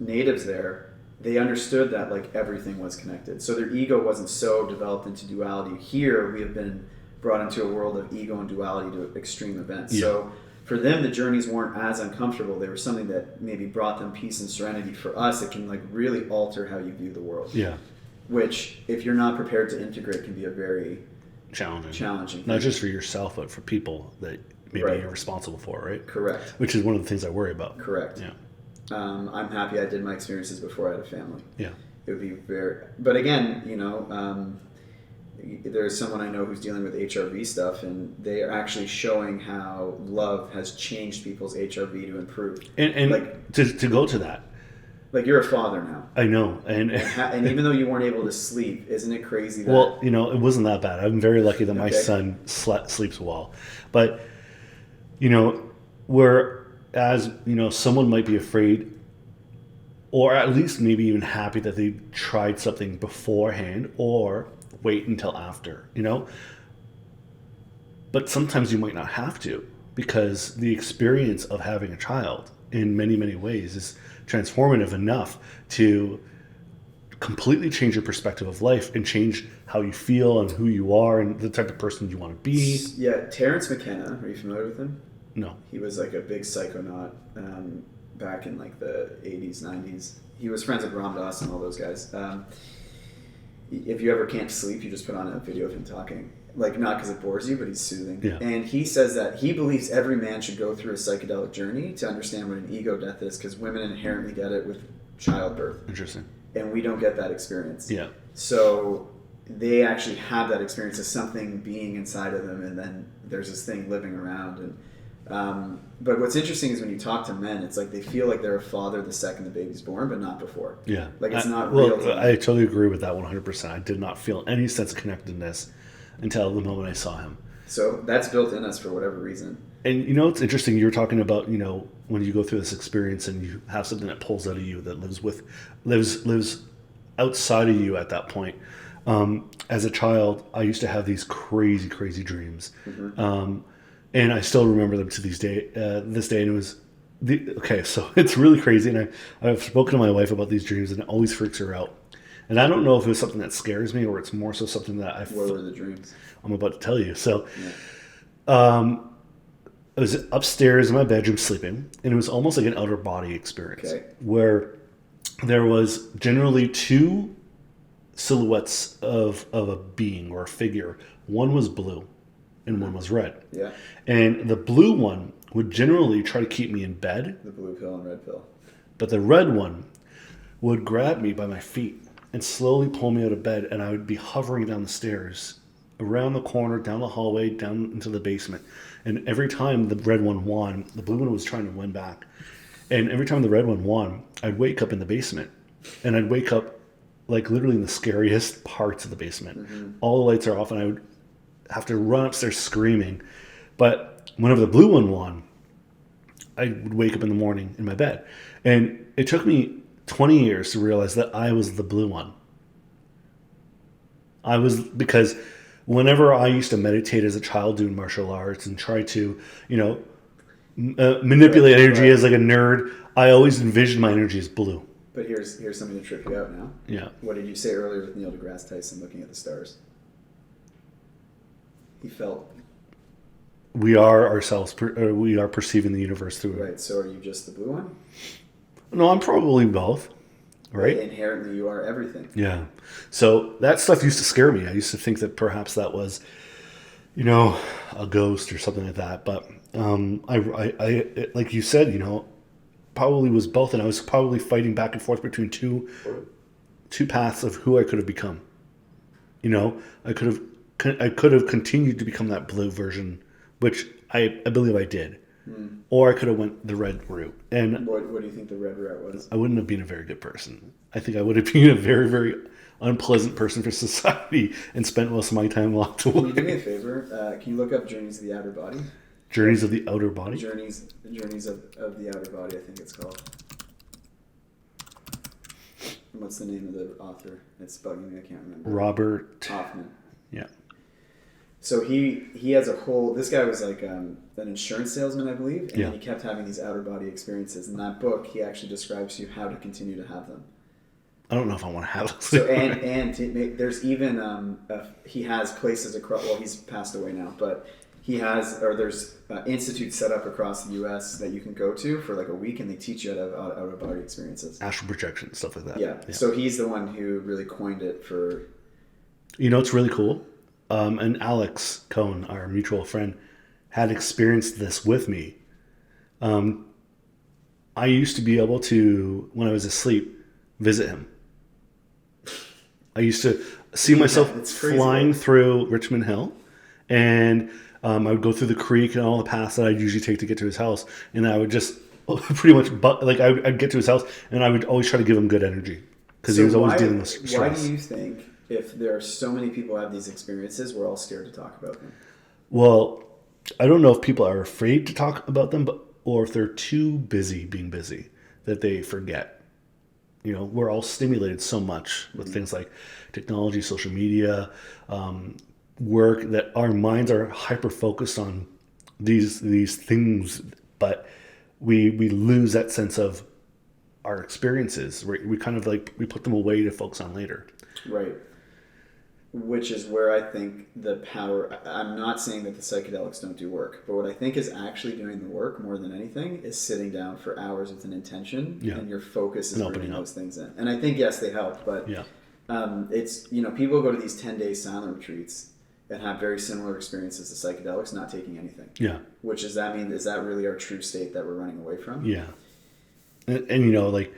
natives there, they understood that like everything was connected. So their ego wasn't so developed into duality. Here, we have been brought into a world of ego and duality to extreme events. Yeah. So for them, the journeys weren't as uncomfortable. They were something that maybe brought them peace and serenity. For us, it can like really alter how you view the world. Yeah. Which, if you're not prepared to integrate, can be a very challenging thing. Not just for yourself, but for people that maybe you're responsible for, right? Correct. Which is one of the things I worry about. Correct. Yeah. I'm happy I did my experiences before I had a family. Yeah. It would be but again, there's someone I know who's dealing with HRV stuff, and they are actually showing how love has changed people's HRV to improve. And like, to go to that. Like, you're a father now. I know. And even though you weren't able to sleep, isn't it crazy that... Well, it wasn't that bad. I'm very lucky that my son sleeps well. But, whereas, someone might be afraid, or at least maybe even happy that they tried something beforehand, or wait until after, But sometimes you might not have to, because the experience of having a child in many, many ways is transformative enough to completely change your perspective of life and change how you feel and who you are and the type of person you want to be. Yeah, Terence McKenna, are you familiar with him? No. He was like a big psychonaut back in like the 80s, 90s. He was friends with Ram Dass and all those guys. If you ever can't sleep, you just put on a video of him talking. Like, not because it bores you, but he's soothing. Yeah. And he says that he believes every man should go through a psychedelic journey to understand what an ego death is, because women inherently get it with childbirth. Interesting. And we don't get that experience. Yeah. So they actually have that experience of something being inside of them, and then there's this thing living around. And but what's interesting is when you talk to men, it's like they feel like they're a father the second the baby's born, but not before. Yeah. Like it's not real. Well, I totally agree with that 100%. I did not feel any sense of connectedness until the moment I saw him. So that's built in us for whatever reason. And you know, it's interesting. You're talking about, you know, when you go through this experience and you have something that pulls out of you that lives outside of you at that point. As a child, I used to have these crazy dreams. Mm-hmm. And I still remember them to this day. And it was so it's really crazy. And I've spoken to my wife about these dreams, and it always freaks her out. And I don't know if it was something that scares me or it's more so something that What were the dreams? I'm about to tell you. So, I was upstairs in my bedroom sleeping, and it was almost like an outer body experience where there was generally two silhouettes of a being or a figure. One was blue and one was red. Yeah. And the blue one would generally try to keep me in bed. The blue pill and red pill. But the red one would grab me by my feet and slowly pull me out of bed, and I would be hovering down the stairs, around the corner, down the hallway, down into the basement. And every time the red one won, the blue one was trying to win back. And every time the red one won, I'd wake up in the basement. And I'd wake up like literally in the scariest parts of the basement. Mm-hmm. All the lights are off, and I would have to run upstairs screaming. But whenever the blue one won, I would wake up in the morning in my bed. And it took me 20 years to realize that I was the blue one. Because whenever I used to meditate as a child doing martial arts and try to, manipulate energy as like a nerd, I always envisioned my energy as blue. But here's something to trip you out now. Yeah. What did you say earlier with Neil deGrasse Tyson looking at the stars? He felt... We are ourselves, we are perceiving the universe through it. Right, so are you just the blue one? No, I'm probably both. Right? Inherently, you are everything. Yeah. So that stuff used to scare me. I used to think that perhaps that was, a ghost or something like that. But I like you said, probably was both, and I was probably fighting back and forth between two paths of who I could have become. I could have continued to become that blue version, which I believe I did. Or I could have went the red route. And what do you think the red route was? I wouldn't have been a very good person. I think I would have been a very, very unpleasant person for society and spent most of my time locked away. Can you do me a favor? Can you look up Journeys of the Outer Body? Journeys of the Outer Body? Journeys of the Outer Body, I think it's called. What's the name of the author? It's bugging me, I can't remember. Robert Hoffman. Yeah. So he has a whole... This guy was like an insurance salesman, I believe, and he kept having these outer body experiences. In that book, he actually describes to you how to continue to have them. I don't know if I want to have those. So there's even he has places across. Well, he's passed away now, but there's institutes set up across the U.S. that you can go to for like a week, and they teach you how to have outer body experiences, astral projection, stuff like that. Yeah. So he's the one who really coined it for. It's really cool. And Alex Cohn, our mutual friend, had experienced this with me. I used to be able to, when I was asleep, visit him. I used to see myself flying through Richmond Hill, and I would go through the creek and all the paths that I'd usually take to get to his house, and I would just pretty much, I'd get to his house, and I would always try to give him good energy, because he was always dealing with stress. Why do you think, if there are so many people who have these experiences, we're all scared to talk about them? Well, I don't know if people are afraid to talk about them, or if they're too busy being busy that they forget. We're all stimulated so much with things like technology, social media, work, that our minds are hyper-focused on these things, but we lose that sense of our experiences. We kind of like, we put them away to focus on later. Right. Which is where I think the power, I'm not saying that the psychedelics don't do work, but what I think is actually doing the work more than anything is sitting down for hours with an intention, and your focus is bringing those things in. And I think, yes, they help, but it's, people go to these 10-day silent retreats and have very similar experiences to psychedelics, not taking anything. Yeah. Which does that mean, is that really our true state that we're running away from? Yeah. And like,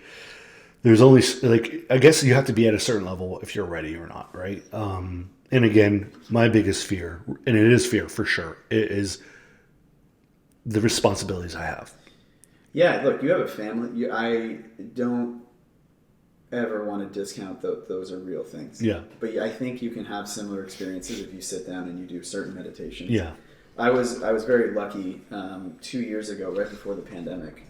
there's only, like, I guess you have to be at a certain level if you're ready or not, right? And again, my biggest fear, and it is fear for sure, it is the responsibilities I have. Yeah, look, you have a family. I don't ever want to discount those are real things. Yeah. But I think you can have similar experiences if you sit down and you do certain meditations. Yeah. I was very lucky 2 years ago, right before the pandemic,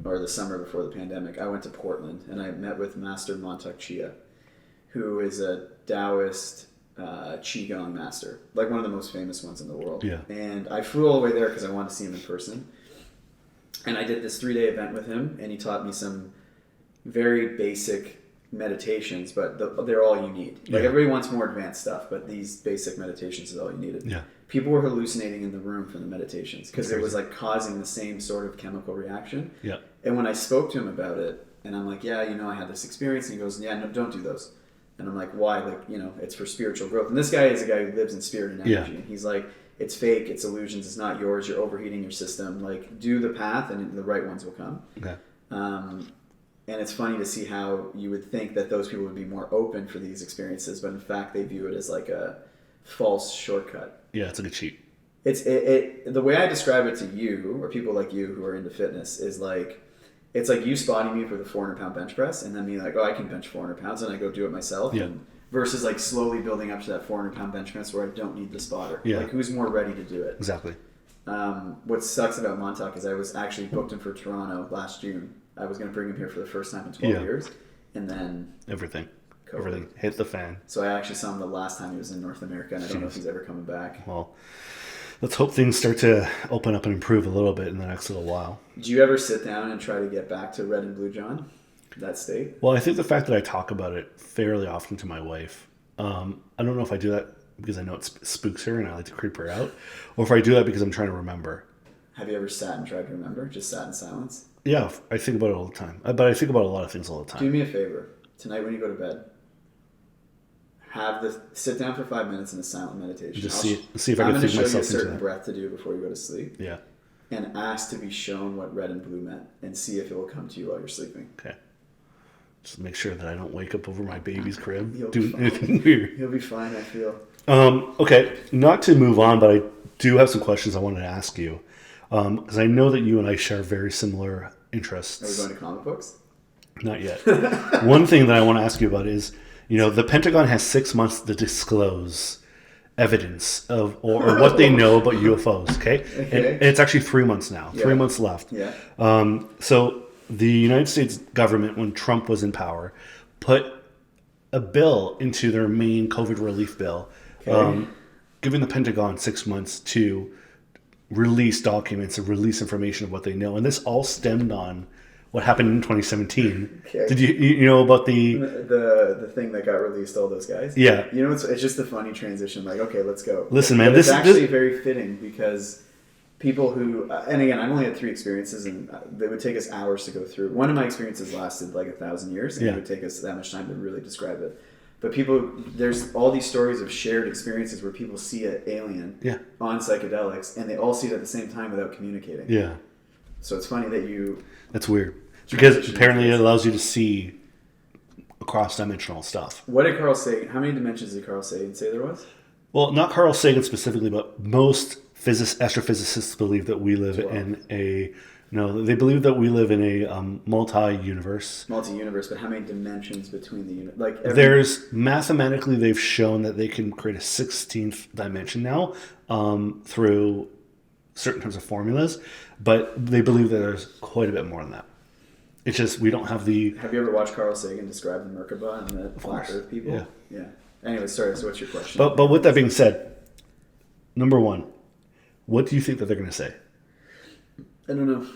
or the summer before the pandemic, I went to Portland and I met with Master Montauk Chia, who is a Taoist Qigong master, like one of the most famous ones in the world. Yeah. And I flew all the way there because I wanted to see him in person. And I did this 3-day event with him, and he taught me some very basic meditations, but they're all you need. Like, everybody wants more advanced stuff, but these basic meditations is all you needed. Yeah. People were hallucinating in the room from the meditations because it was like causing the same sort of chemical reaction. Yeah. And when I spoke to him about it, and I'm like, I had this experience, and he goes, no, don't do those. And I'm like, why? Like, it's for spiritual growth. And this guy is a guy who lives in spirit and energy. And he's like, it's fake, it's illusions, it's not yours, you're overheating your system. Like, do the path and the right ones will come. Okay. And it's funny to see how you would think that those people would be more open for these experiences, but in fact they view it as like a false shortcut. Yeah, it's like a cheat. The way I describe it to you, or people like you who are into fitness, is like, it's like you spotting me for the 400-pound bench press, and then me like, I can bench 400 pounds, and I go do it myself. Yeah. Versus like slowly building up to that 400-pound bench press where I don't need the spotter. Yeah. Like, who's more ready to do it? Exactly. What sucks about Montauk is I was actually booked him for Toronto last June. I was going to bring him here for the first time in 12 years, and then everything hit the fan. So I actually saw him the last time he was in North America, and I don't know if he's ever coming back. Well, let's hope things start to open up and improve a little bit in the next little while. Do you ever sit down and try to get back to Red and Blue John, that state? Well, I think the fact that I talk about it fairly often to my wife, I don't know if I do that because I know it spooks her and I like to creep her out, or if I do that because I'm trying to remember. Have you ever sat and tried to remember? Just sat in silence? Yeah, I think about it all the time. But I think about a lot of things all the time. Do me a favor. Tonight when you go to bed, sit down for 5 minutes in a silent meditation. Just see if I can think myself into that. I'm going to show you a certain breath to do before you go to sleep. Yeah. And ask to be shown what red and blue meant, and see if it will come to you while you're sleeping. Okay. Just make sure that I don't wake up over my baby's crib. You'll be fine. Weird. You'll be fine, I feel. Okay, not to move on, but I do have some questions I wanted to ask you. Because I know that you and I share very similar interests. Are we going to comic books? Not yet. One thing that I want to ask you about is, the Pentagon has 6 months to disclose evidence of or what they know about UFOs. Okay, and it's actually 3 months now. Yeah. 3 months left. Yeah. So the United States government, when Trump was in power, put a bill into their main COVID relief bill, giving the Pentagon 6 months to release documents and release information of what they know. And this all stemmed on what happened in 2017. Okay. Did you know about the thing that got released, all those guys? Yeah. It's just a funny transition. Like, okay, let's go. Listen, man, this is actually very fitting because people who, and again, I've only had 3 experiences, and they would take us hours to go through. One of my experiences lasted like 1,000 years, and it would take us that much time to really describe it. But there's all these stories of shared experiences where people see an alien on psychedelics, and they all see it at the same time without communicating. Yeah. So it's funny that That's weird. Because apparently it allows you to see cross-dimensional stuff. What did Carl Sagan, how many dimensions did Carl Sagan say there was? Well, not Carl Sagan specifically, but most astrophysicists believe that we live in they believe that we live in a multi-universe. Multi-universe, but how many dimensions between the mathematically they've shown that they can create a 16th dimension now through certain types of formulas, but they believe that there's quite a bit more than that. It's just we don't have the... Have you ever watched Carl Sagan describe the Merkaba and the Flat Earth people? Yeah. Anyway, sorry, so what's your question? But with that being said, number one, what do you think that they're going to say? I don't know.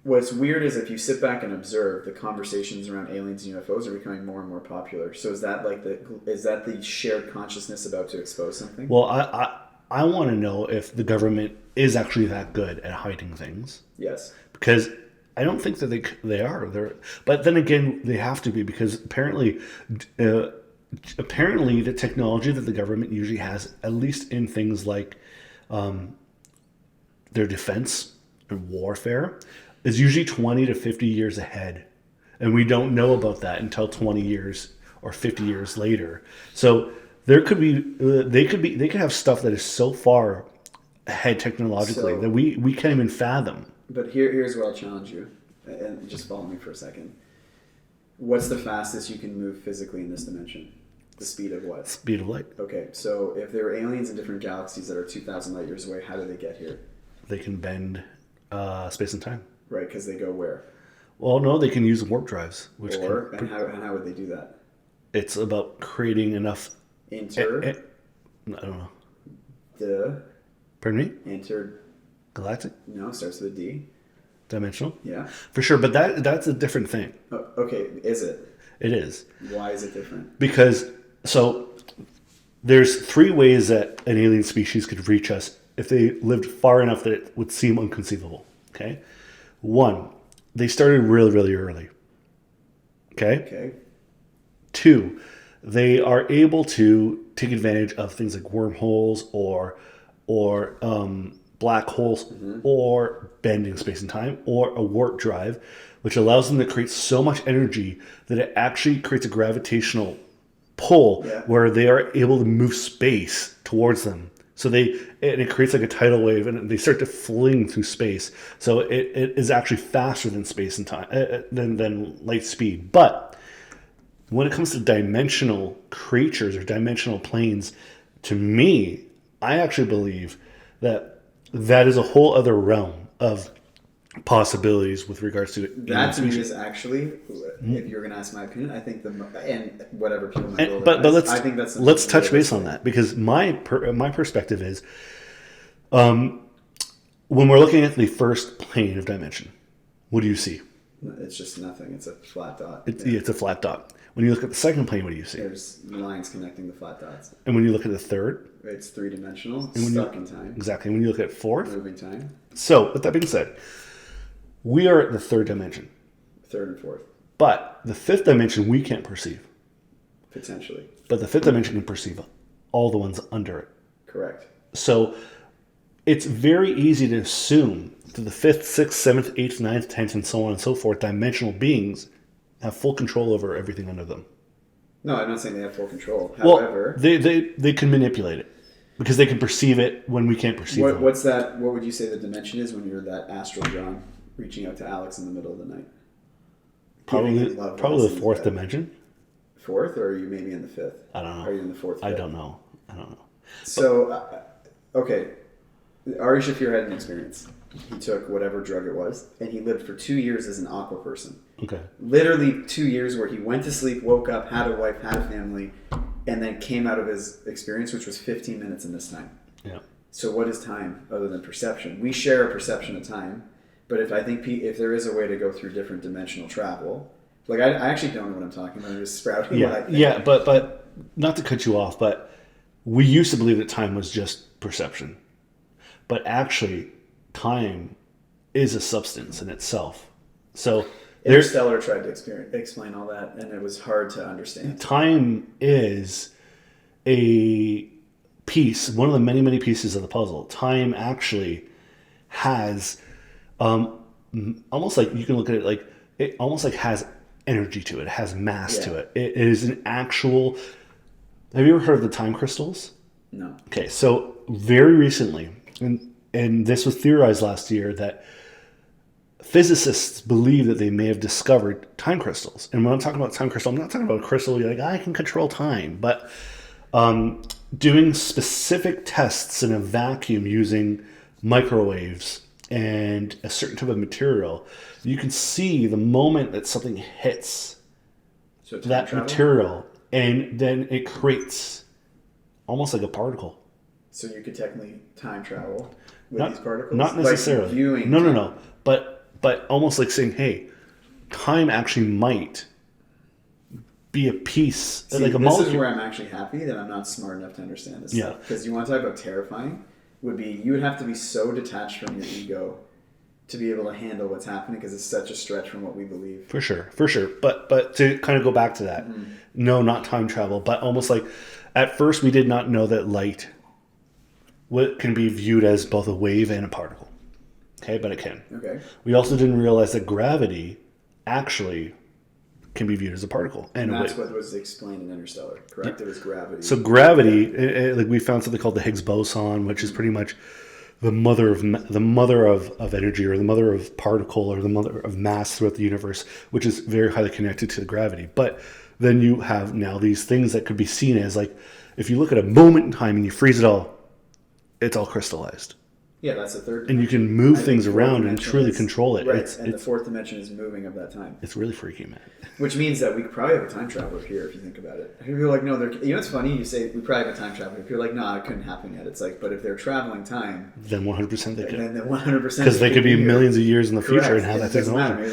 What's weird is if you sit back and observe, the conversations around aliens and UFOs are becoming more and more popular. So is that the shared consciousness about to expose something? Well, I want to know if the government is actually that good at hiding things. Yes. Because I don't think that they are. But then again, they have to be, because apparently the technology that the government usually has, at least in things like their defense and warfare, is usually 20 to 50 years ahead. And we don't know about that until 20 years or 50 years later. So there could be, they could have stuff that is so far ahead technologically that we can't even fathom. But here's where I'll challenge you, and just follow me for a second. What's the fastest you can move physically in this dimension? The speed of what? Speed of light. Okay, so if there are aliens in different galaxies that are 2,000 light years away, how do they get here? They can bend space and time. Right, because they go where? Well, no, they can use warp drives. How would they do that? It's about creating enough... I don't know. Pardon me? Galactic? No, starts with a D. Dimensional? Yeah. For sure, but that's a different thing. Oh, okay, is it? It is. Why is it different? Because, there's 3 ways that an alien species could reach us if they lived far enough that it would seem inconceivable. Okay? 1, they started really, really early. Okay? 2, they are able to take advantage of things like wormholes or black holes, or bending space and time, or a warp drive, which allows them to create so much energy that it actually creates a gravitational pull where they are able to move space towards them. So it creates like a tidal wave, and they start to fling through space. So it is actually faster than space and time, than light speed. But when it comes to dimensional creatures or dimensional planes, to me, I actually believe that is a whole other realm of possibilities with regards to it. That to me is actually, if you're going to ask my opinion, I think and whatever people might go but let's touch base on that, because my perspective is, when we're looking at the first plane of dimension, what do you see? It's just nothing. It's a flat dot. It's a flat dot. When you look at the second plane, what do you see? There's lines connecting the flat dots. And when you look at the third? It's 3-dimensional, stuck in time. Exactly. When you look at fourth? Moving time. So, with that being said, we are at the third dimension. Third and fourth. But the fifth dimension we can't perceive. Potentially. But the fifth dimension can perceive all the ones under it. Correct. So, it's very easy to assume that the 5th, 6th, 7th, 8th, 9th, 10th, and so on and so forth dimensional beings have full control over everything under them. No, I'm not saying they have full control. However, they can manipulate it because they can perceive it when we can't perceive it. What's that? What would you say the dimension is when you're that astral John reaching out to Alex in the middle of the night? Probably the fourth dimension. Fourth, or are you maybe in the fifth? I don't know. Are you in the fourth? I don't know. So, okay, Ari Shafir had an experience. He took whatever drug it was, and he lived for 2 years as an aqua person. Okay. Literally 2 years where he went to sleep, woke up, had a wife, had a family, and then came out of his experience, which was 15 minutes in this time. Yeah. So what is time other than perception? We share a perception of time, but if there is a way to go through different dimensional travel, like I actually don't know what I'm talking about. I'm just sprouting what I think. Yeah, but not to cut you off, but we used to believe that time was just perception. But actually, time is a substance in itself. So Interstellar tried to explain all that, and it was hard to understand. Time is a piece, one of the many, many pieces of the puzzle. Time actually has, almost like you can look at it like, it almost like has energy to it. It has mass to it. It is an actual... Have you ever heard of the time crystals? No. Okay, so very recently, and this was theorized last year, that physicists believe that they may have discovered time crystals. And when I'm talking about time crystal, I'm not talking about a crystal you're like, I can control time. But doing specific tests in a vacuum using microwaves and a certain type of material, you can see the moment that something hits that material, and then it creates almost like a particle. So you could technically time travel with these particles? Not necessarily. No. but almost like saying, hey, time actually might be a piece, like a molecule. This is where I'm actually happy that I'm not smart enough to understand this stuff. Because you want to talk about terrifying, you would have to be so detached from your ego to be able to handle what's happening, because it's such a stretch from what we believe. For sure. But to kind of go back to that, no, not time travel, but almost like at first we did not know that light can be viewed as both a wave and a particle. Okay, but it can. Okay. We also didn't realize that gravity actually can be viewed as a particle. And that's what was explained in Interstellar, correct? It was gravity. So gravity, like we found something called the Higgs boson, which is pretty much the mother of energy, or the mother of particle, or the mother of mass throughout the universe, which is very highly connected to the gravity. But then you have now these things that could be seen as, like, if you look at a moment in time and you freeze it all, it's all crystallized. Yeah, that's the third dimension. And you can move things around and truly control it. Right, the fourth dimension is moving of that time. It's really freaky, man. Which means that we could probably have a time traveler here, if you think about it. People are like, no, you know what's funny? You say, we probably have a time traveler. People are like, no, it couldn't happen yet. It's like, but if they're traveling time... Then 100% they could. Then 100% because they could be millions of years in the future and have that technology.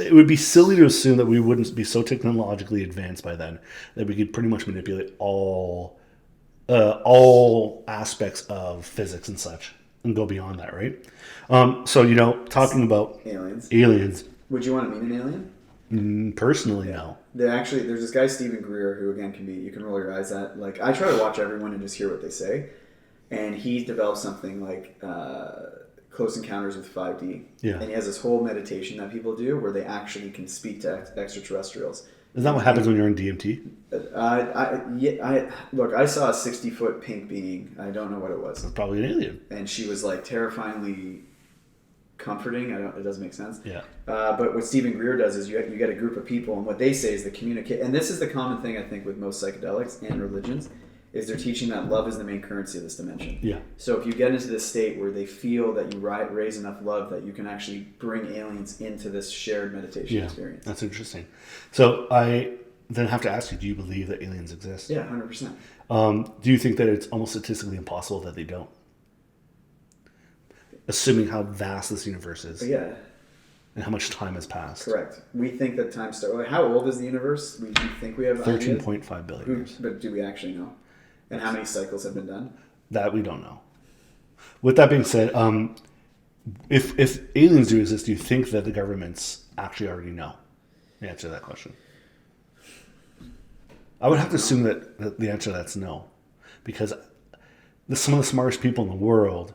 It would be silly to assume that we wouldn't be so technologically advanced by then that we could pretty much manipulate all aspects of physics and such, and go beyond that, right? So, talking about aliens. Would you want to meet an alien? Personally, no. There's this guy, Stephen Greer, who again you can roll your eyes at. Like, I try to watch everyone and just hear what they say. And he developed something like Close Encounters with 5D. Yeah. And he has this whole meditation that people do where they actually can speak to extraterrestrials. Is that what happens when you're in DMT? Look, I saw a 60-foot pink being. I don't know what it was. It's probably an alien. And she was like terrifyingly comforting. It doesn't make sense. Yeah. But what Stephen Greer does is you get a group of people, and what they say is the communicate. And this is the common thing I think with most psychedelics and religions, is they're teaching that love is the main currency of this dimension. Yeah. So if you get into this state where they feel that you raise enough love that you can actually bring aliens into this shared meditation experience. That's interesting. So I then have to ask you, do you believe that aliens exist? Yeah, 100%. Do you think that it's almost statistically impossible that they don't? Assuming how vast this universe is. Yeah. And how much time has passed. Correct. We think that time started... How old is the universe? We think we have 13.5 billion years. But do we actually know? And how many cycles have been done? That we don't know. With that being said, if aliens do exist, do you think that the governments actually already know the answer to that question? I would have to assume that the answer to that's no. Because some of the smartest people in the world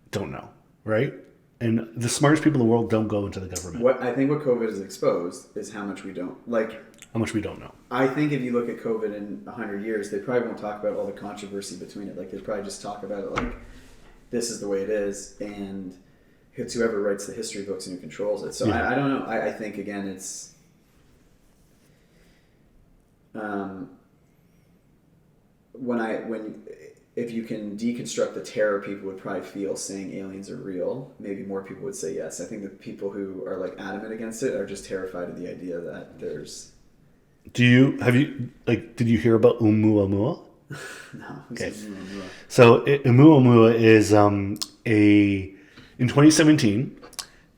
don't know, right? And the smartest people in the world don't go into the government. I think what COVID has exposed is how much we don't... How much we don't know. I think if you look at COVID in 100 years, they probably won't talk about all the controversy between it. Like, they'll probably just talk about it like, this is the way it is, and it's whoever writes the history books and who controls it. So yeah. I don't know. I think, again, it's... If you can deconstruct the terror people would probably feel saying aliens are real, maybe more people would say yes. I think the people who are like adamant against it are just terrified of the idea that there's... Did you hear about ʻOumuamua? No. Okay. So ʻOumuamua is in 2017,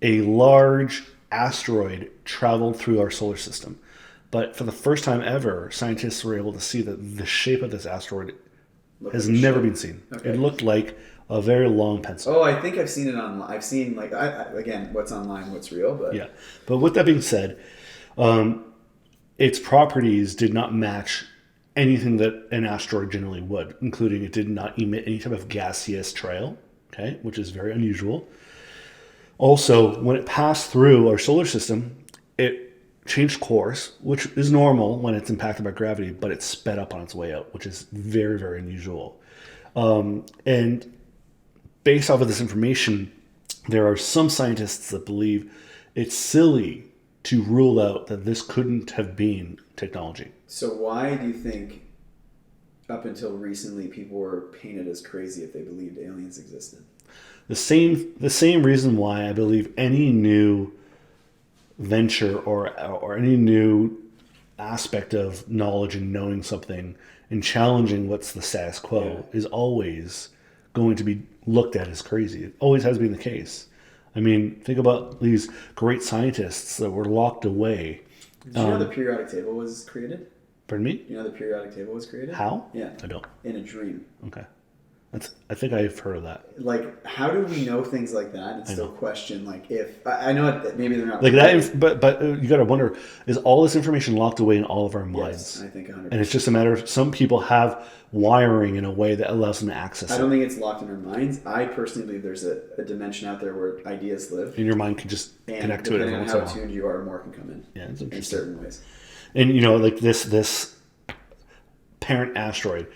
a large asteroid traveled through our solar system. But for the first time ever, scientists were able to see that the shape of this asteroid has never been seen. Okay. It looked like a very long pencil. Oh, I think I've seen it online. I've seen, again, what's online, what's real. But yeah. But with that being said, its properties did not match anything that an asteroid generally would, including it did not emit any type of gaseous trail, okay, which is very unusual. Also, when it passed through our solar system, it changed course, which is normal when it's impacted by gravity, but it sped up on its way out, which is very, very unusual. And based off of this information, there are some scientists that believe it's silly to rule out that this couldn't have been technology. So why do you think up until recently people were painted as crazy if they believed aliens existed? The same reason why I believe any new venture or any new aspect of knowledge and knowing something and challenging what's the status quo is always going to be looked at as crazy. It always has been the case. I mean, think about these great scientists that were locked away. Did you know the periodic table was created? Pardon me? You know the periodic table was created? How? Yeah. I don't. In a dream. Okay. I think I've heard of that. Like, how do we know things like that and still question, like, if... I know that maybe they're not... Like that, but you got to wonder, is all this information locked away in all of our minds? Yes, I think 100%. And it's just a matter of some people have wiring in a way that allows them to access it. I don't think it's locked in our minds. I personally believe there's a dimension out there where ideas live. And your mind can just connect to it every once in a while. And depending on how tuned you are, more can come in. Yeah, it's interesting. In certain ways. And, like this parent asteroid...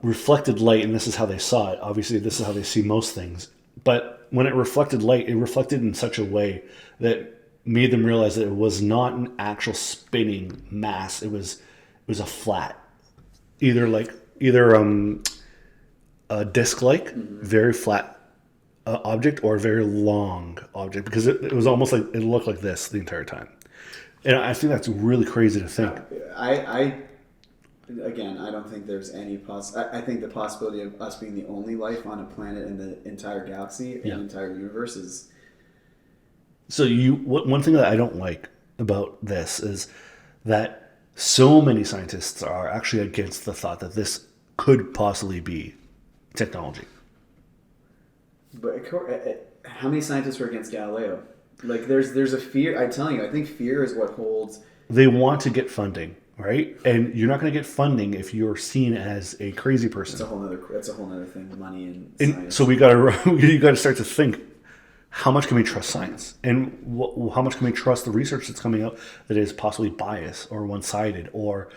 reflected light, and this is how they saw it. Obviously, this is how they see most things. But when it reflected light, it reflected in such a way that made them realize that it was not an actual spinning mass. It was a flat, either a disc-like, very flat object, or a very long object, because it was almost like it looked like this the entire time. And I think that's really crazy to think. Again, I don't think there's any I think the possibility of us being the only life on a planet in the entire galaxy and the entire universe is... So one thing that I don't like about this is that so many scientists are actually against the thought that this could possibly be technology. But how many scientists were against Galileo? Like, there's a fear. I'm telling you, I think fear is what holds... They want to get funding. Right, and you're not going to get funding if you're seen as a crazy person. That's a whole other thing. Money and science. So you got to start to think: how much can we trust science, and how much can we trust the research that's coming out that is possibly biased or one-sided or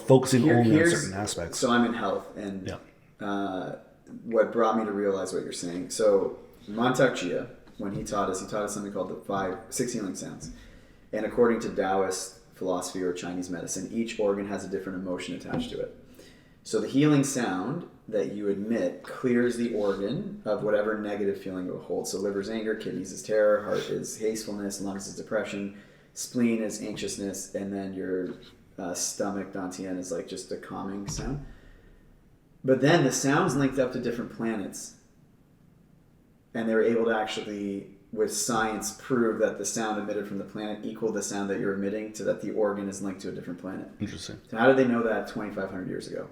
focusing only on certain aspects? So I'm in health, and what brought me to realize what you're saying. So Montauk Chia, when he taught us something called the 6 healing sounds, and according to Taoist philosophy or Chinese medicine, each organ has a different emotion attached to it. So the healing sound that you emit clears the organ of whatever negative feeling it will hold. So liver is anger, kidneys is terror, heart is hastefulness, lungs is depression, spleen is anxiousness, and then your stomach, dantian, is like just a calming sound. But then the sound's linked up to different planets, and they were able to actually, with science, prove that the sound emitted from the planet equaled the sound that you're emitting, so that the organ is linked to a different planet. Interesting. So how did they know that 2,500 years ago?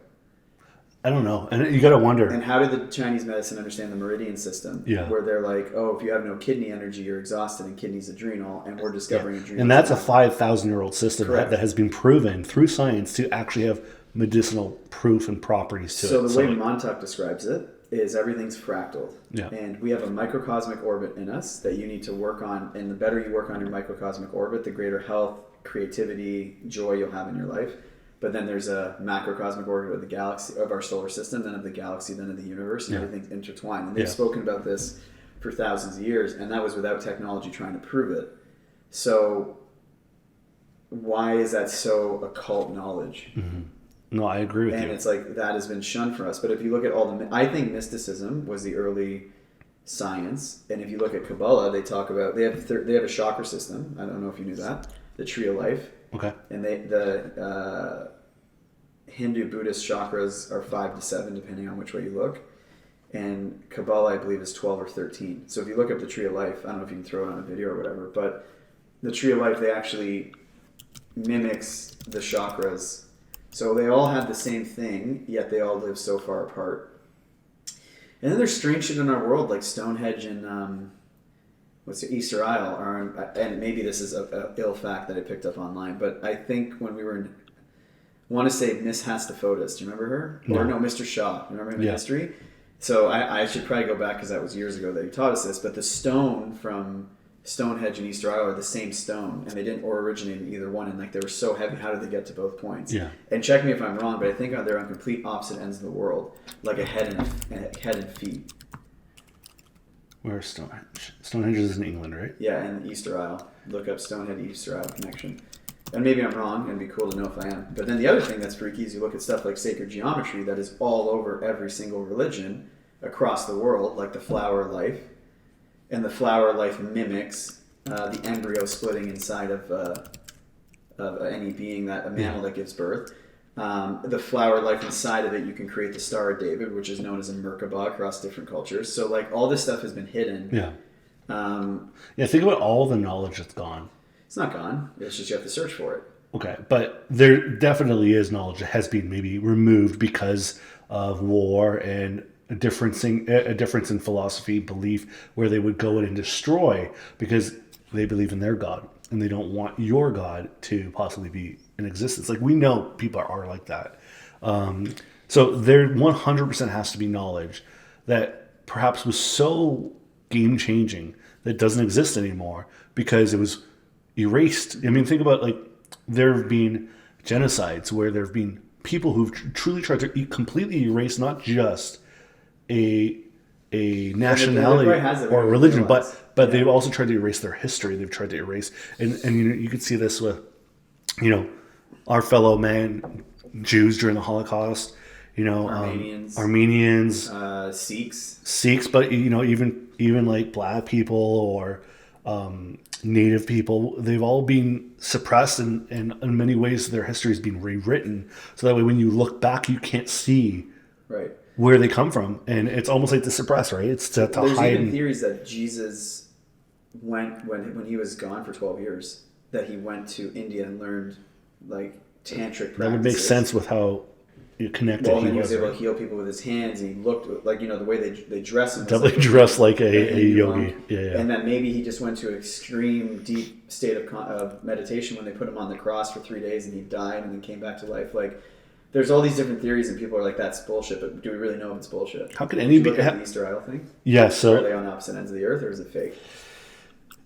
I don't know. And you got to wonder. And how did the Chinese medicine understand the meridian system? Yeah. Where they're like, oh, if you have no kidney energy, you're exhausted, and kidneys adrenal, and we're discovering adrenal. And that's a 5,000-year-old system that has been proven through science to actually have medicinal proof and properties to it. So the way Montauk describes it is everything's fractal. Yeah. And we have a microcosmic orbit in us that you need to work on. And the better you work on your microcosmic orbit, the greater health, creativity, joy you'll have in your life. But then there's a macrocosmic orbit of the galaxy, of our solar system, then of the galaxy, then of the universe, and everything's intertwined. And they've spoken about this for thousands of years, and that was without technology trying to prove it. So why is that so occult knowledge? Mm-hmm. No, I agree with you. And it's like that has been shunned for us. But if you look at I think mysticism was the early science. And if you look at Kabbalah, they talk about they have a chakra system. I don't know if you knew that. The Tree of Life. Okay. And the Hindu Buddhist chakras are 5 to 7 depending on which way you look. And Kabbalah, I believe, is 12 or 13. So if you look up the Tree of Life, I don't know if you can throw it on a video or whatever, but the Tree of Life, they actually mimics the chakras. So they all have the same thing, yet they all live so far apart. And then there's strange shit in our world, like Stonehenge and Easter Isle. And maybe this is a ill fact that I picked up online, but I think when we were in, I want to say Miss Hastaphotis. Do you remember her? No. Or no, Mr. Shaw. Remember him in history? So I should probably go back because that was years ago that he taught us this. But the stone from Stonehenge and Easter Isle are the same stone, and they didn't originate in either one. And like they were so heavy, how did they get to both points? Yeah. And check me if I'm wrong, but I think they're on complete opposite ends of the world, like a head and feet. Where's Stonehenge? Stonehenge is in England, right? Yeah, and Easter Isle. Look up Stonehenge Easter Isle connection. And maybe I'm wrong, and it'd be cool to know if I am. But then the other thing that's freaky is you look at stuff like sacred geometry that is all over every single religion across the world, like the flower life. And the flower life mimics the embryo splitting inside of any being, that a mammal that gives birth. The flower life inside of it, you can create the Star of David, which is known as a Merkaba across different cultures. So like all this stuff has been hidden. Yeah. Think about all the knowledge that's gone. It's not gone. It's just you have to search for it. Okay, but there definitely is knowledge that has been maybe removed because of war and a difference in philosophy, belief, where they would go in and destroy because they believe in their God and they don't want your God to possibly be in existence. Like, we know people are like that. So there 100% has to be knowledge that perhaps was so game-changing that doesn't exist anymore because it was erased. I mean, think about, like, there have been genocides where there have been people who've truly tried to completely erase not just a nationality or a religion, but they've also tried to erase their history. They've tried to erase, and you could see this with, our fellow Jews during the Holocaust, Armenians, Sikhs, but even like black people or Native people, they've all been suppressed, and in many ways their history has been rewritten. So that way, when you look back, you can't see where they come from, and it's almost like to suppress, right? It's to There's hide. Even theories that Jesus went when he was gone for 12 years, that he went to India and learned like tantric practices. That would make sense with how connected he was able to heal people with his hands, and he looked like the way they dress him. Definitely dressed like a yogi. Yeah. And then maybe he just went to an extreme, deep state of meditation when they put him on the cross for 3 days, and he died, and then came back to life. Like, there's all these different theories, and people are like, "That's bullshit." But do we really know if it's bullshit? How can anybody look at the Easter Isle thing? Yeah. So are they on opposite ends of the earth, or is it fake?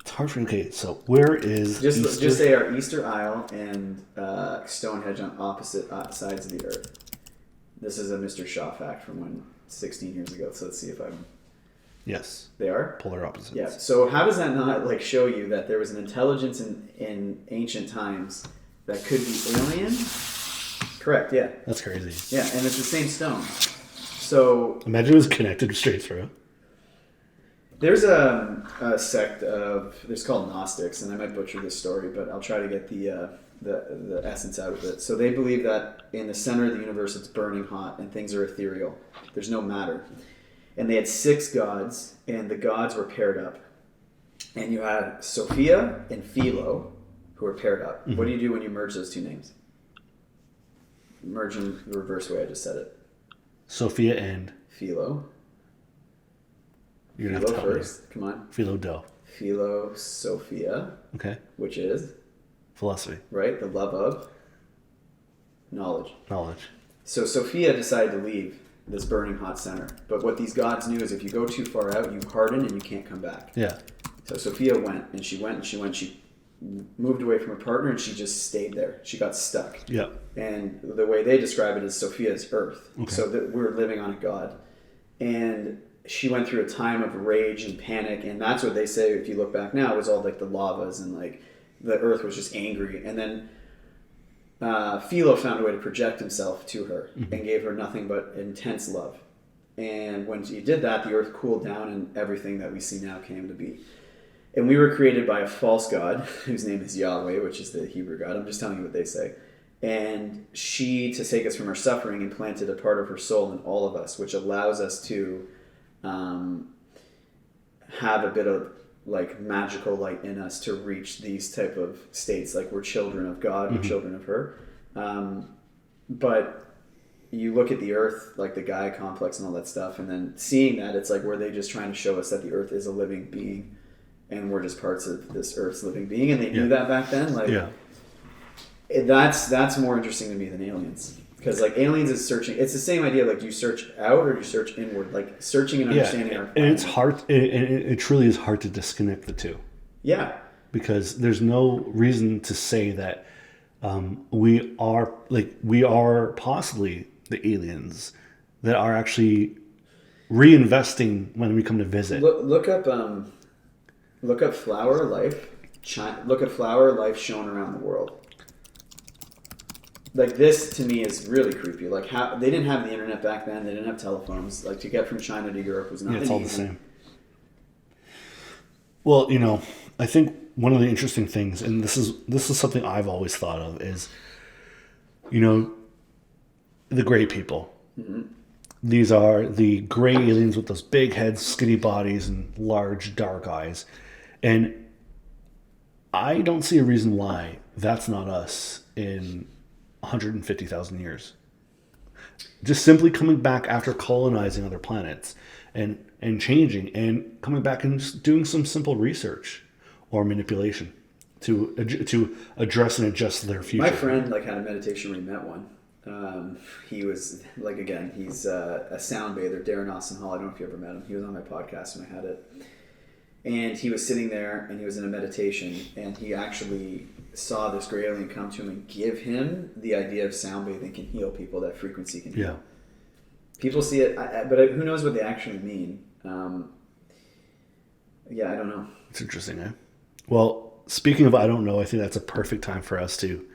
It's hard for. Okay, so where is just say our Easter Isle and Stonehenge on opposite sides of the earth. This is a Mr. Shaw fact from 16 years ago. So let's see if I'm. Yes. They are polar opposites. Yeah. So how does that not show you that there was an intelligence in ancient times that could be alien? Correct. Yeah. That's crazy. Yeah, and it's the same stone. So imagine it was connected straight through. There's a sect it's called Gnostics, and I might butcher this story, but I'll try to get the essence out of it. So they believe that in the center of the universe it's burning hot and things are ethereal. There's no matter. And they had 6 gods, and the gods were paired up. And you had Sophia and Philo, who were paired up. Mm-hmm. What do you do when you merge those two names? Merge in the reverse way I just said it. Sophia and Philo. You're gonna have to tell first. me. Come on. Philo. Philosophia. Okay. Which is philosophy. Right? The love of knowledge. So Sophia decided to leave this burning hot center. But what these gods knew is if you go too far out, you harden and you can't come back. Yeah. So Sophia went. She moved away from her partner, and she just stayed there. She got stuck. Yeah. And the way they describe it is Sophia's earth. Okay. So that we're living on a god. And she went through a time of rage and panic, and that's what they say, if you look back now, was all like the lavas, and like the earth was just angry. And then Philo found a way to project himself to her, mm-hmm. and gave her nothing but intense love. And when he did that, the earth cooled down, and everything that we see now came to be. And we were created by a false god, whose name is Yahweh, which is the Hebrew God. I'm just telling you what they say. And she, to take us from our suffering, implanted a part of her soul in all of us, which allows us to have a bit of like magical light in us to reach these type of states. Like, we're children of God, we're mm-hmm. children of her. But you look at the earth, like the Gaia complex and all that stuff, and then seeing that, it's like, were they just trying to show us that the earth is a living being, and we're just parts of this earth's living being, and they knew that back then? Like, that's more interesting to me than aliens. Because like aliens is searching, it's the same idea. Like, do you search out or do you search inward? Like, searching and understanding our planet. And it's hard. It truly is hard to disconnect the two. Yeah. Because there's no reason to say that we are possibly the aliens that are actually reinvesting when we come to visit. Look up flower life. Look at flower life shown around the world. Like, this to me is really creepy. Like, how they didn't have the internet back then. They didn't have telephones. Like, to get from China to Europe was not it's all the same. Well, I think one of the interesting things, and this is something I've always thought of, is, the gray people. Mm-hmm. These are the gray aliens with those big heads, skinny bodies, and large dark eyes. And I don't see a reason why that's not us in 150,000 years. Just simply coming back after colonizing other planets and changing and coming back and just doing some simple research or manipulation to address and adjust their future. My friend had a meditation where he met one. He was again, he's a sound bather, Darren Austin Hall. I don't know if you ever met him. He was on my podcast when I had it. And he was sitting there and he was in a meditation and he actually saw this gray alien come to him and give him the idea of sound bathing can heal people, that frequency can heal. Yeah. People see it, but who knows what they actually mean. I don't know. It's interesting, eh? Well, speaking of I don't know, I think that's a perfect time for us to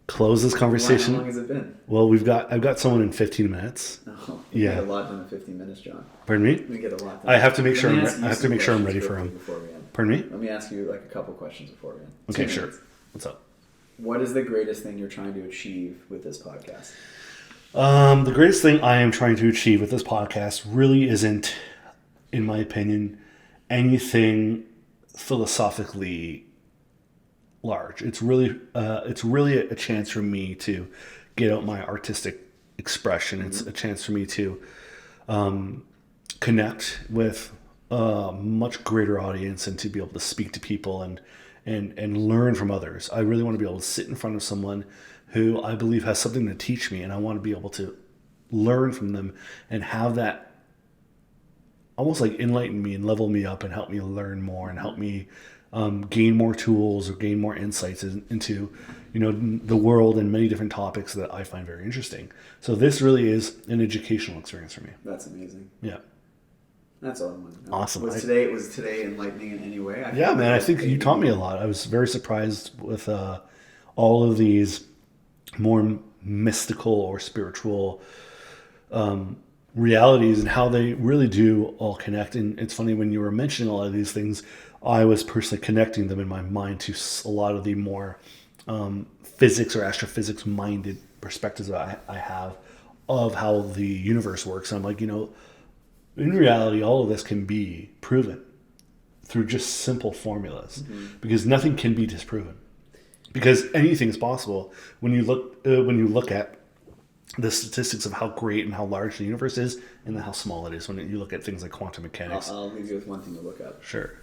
close this conversation. How long has it been? Well, I've got someone in 15 minutes. Oh, we get a lot done in 15 minutes, John. Pardon me? We get a lot done. I have to make sure I'm ready for him. Pardon me? Let me ask you a couple questions before we end. Okay, sure. What's up? What is the greatest thing you're trying to achieve with this podcast? The greatest thing I am trying to achieve with this podcast really isn't, in my opinion, anything philosophically large. It's really a chance for me to get out my artistic expression. It's a chance for me to connect with a much greater audience and to be able to speak to people and learn from others. I really want to be able to sit in front of someone who I believe has something to teach me, and I want to be able to learn from them and have that almost enlighten me and level me up and help me learn more and help me gain more tools or gain more insights into the world and many different topics that I find very interesting. So this really is an educational experience for me. That's amazing. Yeah. That's all I want to know. Awesome. Was today enlightening in any way? I think you taught me a lot. I was very surprised with all of these more mystical or spiritual realities and how they really do all connect. And it's funny, when you were mentioning a lot of these things, I was personally connecting them in my mind to a lot of the more physics or astrophysics minded perspectives that I have of how the universe works. I'm like, in reality, all of this can be proven through just simple formulas, because nothing can be disproven, because anything is possible when you look at the statistics of how great and how large the universe is and how small it is when you look at things like quantum mechanics. I'll leave you with one thing to look up. Sure.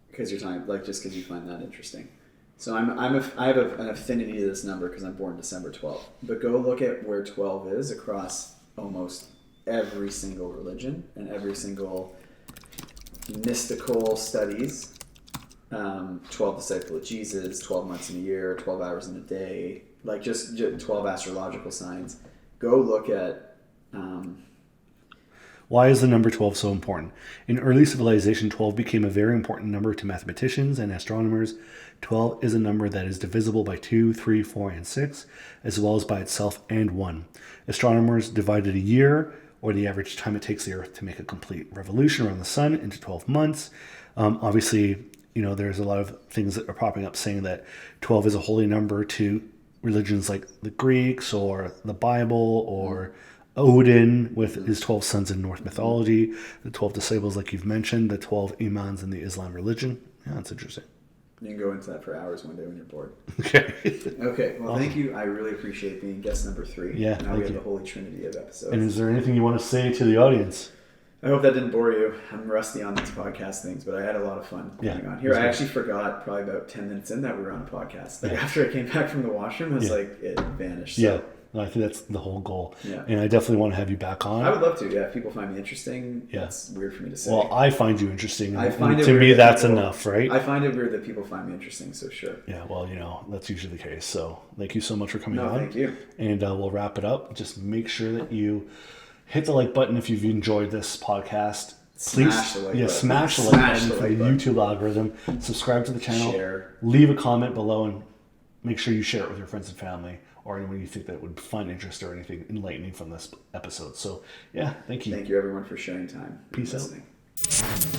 Because you're talking, just because you find that interesting. So I have an affinity to this number because I'm born December 12th. But go look at where 12 is across almost every single religion and every single mystical studies. 12 disciples of Jesus, 12 months in a year, 12 hours in a day, just 12 astrological signs. Go look at... Why is the number 12 so important? In early civilization, 12 became a very important number to mathematicians and astronomers. 12 is a number that is divisible by 2, 3, 4, and 6, as well as by itself and 1. Astronomers divided a year, or the average time it takes the Earth to make a complete revolution around the sun, into 12 months. Obviously, there's a lot of things that are popping up saying that 12 is a holy number to religions like the Greeks or the Bible or Odin with his 12 sons in Norse mythology, the 12 disciples like you've mentioned, the 12 imams in the Islam religion. Yeah, that's interesting. You can go into that for hours one day when you're bored. Okay. Okay. Well, Thank you. I really appreciate being guest number 3. Yeah. Now we have the holy trinity of episodes. And is there anything you want to say to the audience? I hope that didn't bore you. I'm rusty on these podcast things, but I had a lot of fun coming on here. I actually forgot probably about 10 minutes in that we were on a podcast. After I came back from the washroom, it vanished. So. Yeah. I think that's the whole goal. Yeah. And I definitely want to have you back on. I would love to, yeah. If people find me interesting, it's weird for me to say. Well, I find you interesting. I find it to weird me, that's people, enough, right? I find it weird that people find me interesting, so sure. Yeah, well, that's usually the case. So thank you so much for coming on. Thank you. And we'll wrap it up. Just make sure that you hit the like button if you've enjoyed this podcast. Please, smash the like button. Smash the like button for the YouTube algorithm. Subscribe to the channel. Share. Leave a comment below and make sure you share it with your friends and family or anyone you think that would find interest or anything enlightening from this episode. So, yeah, thank you. Thank you, everyone, for sharing time. Peace out.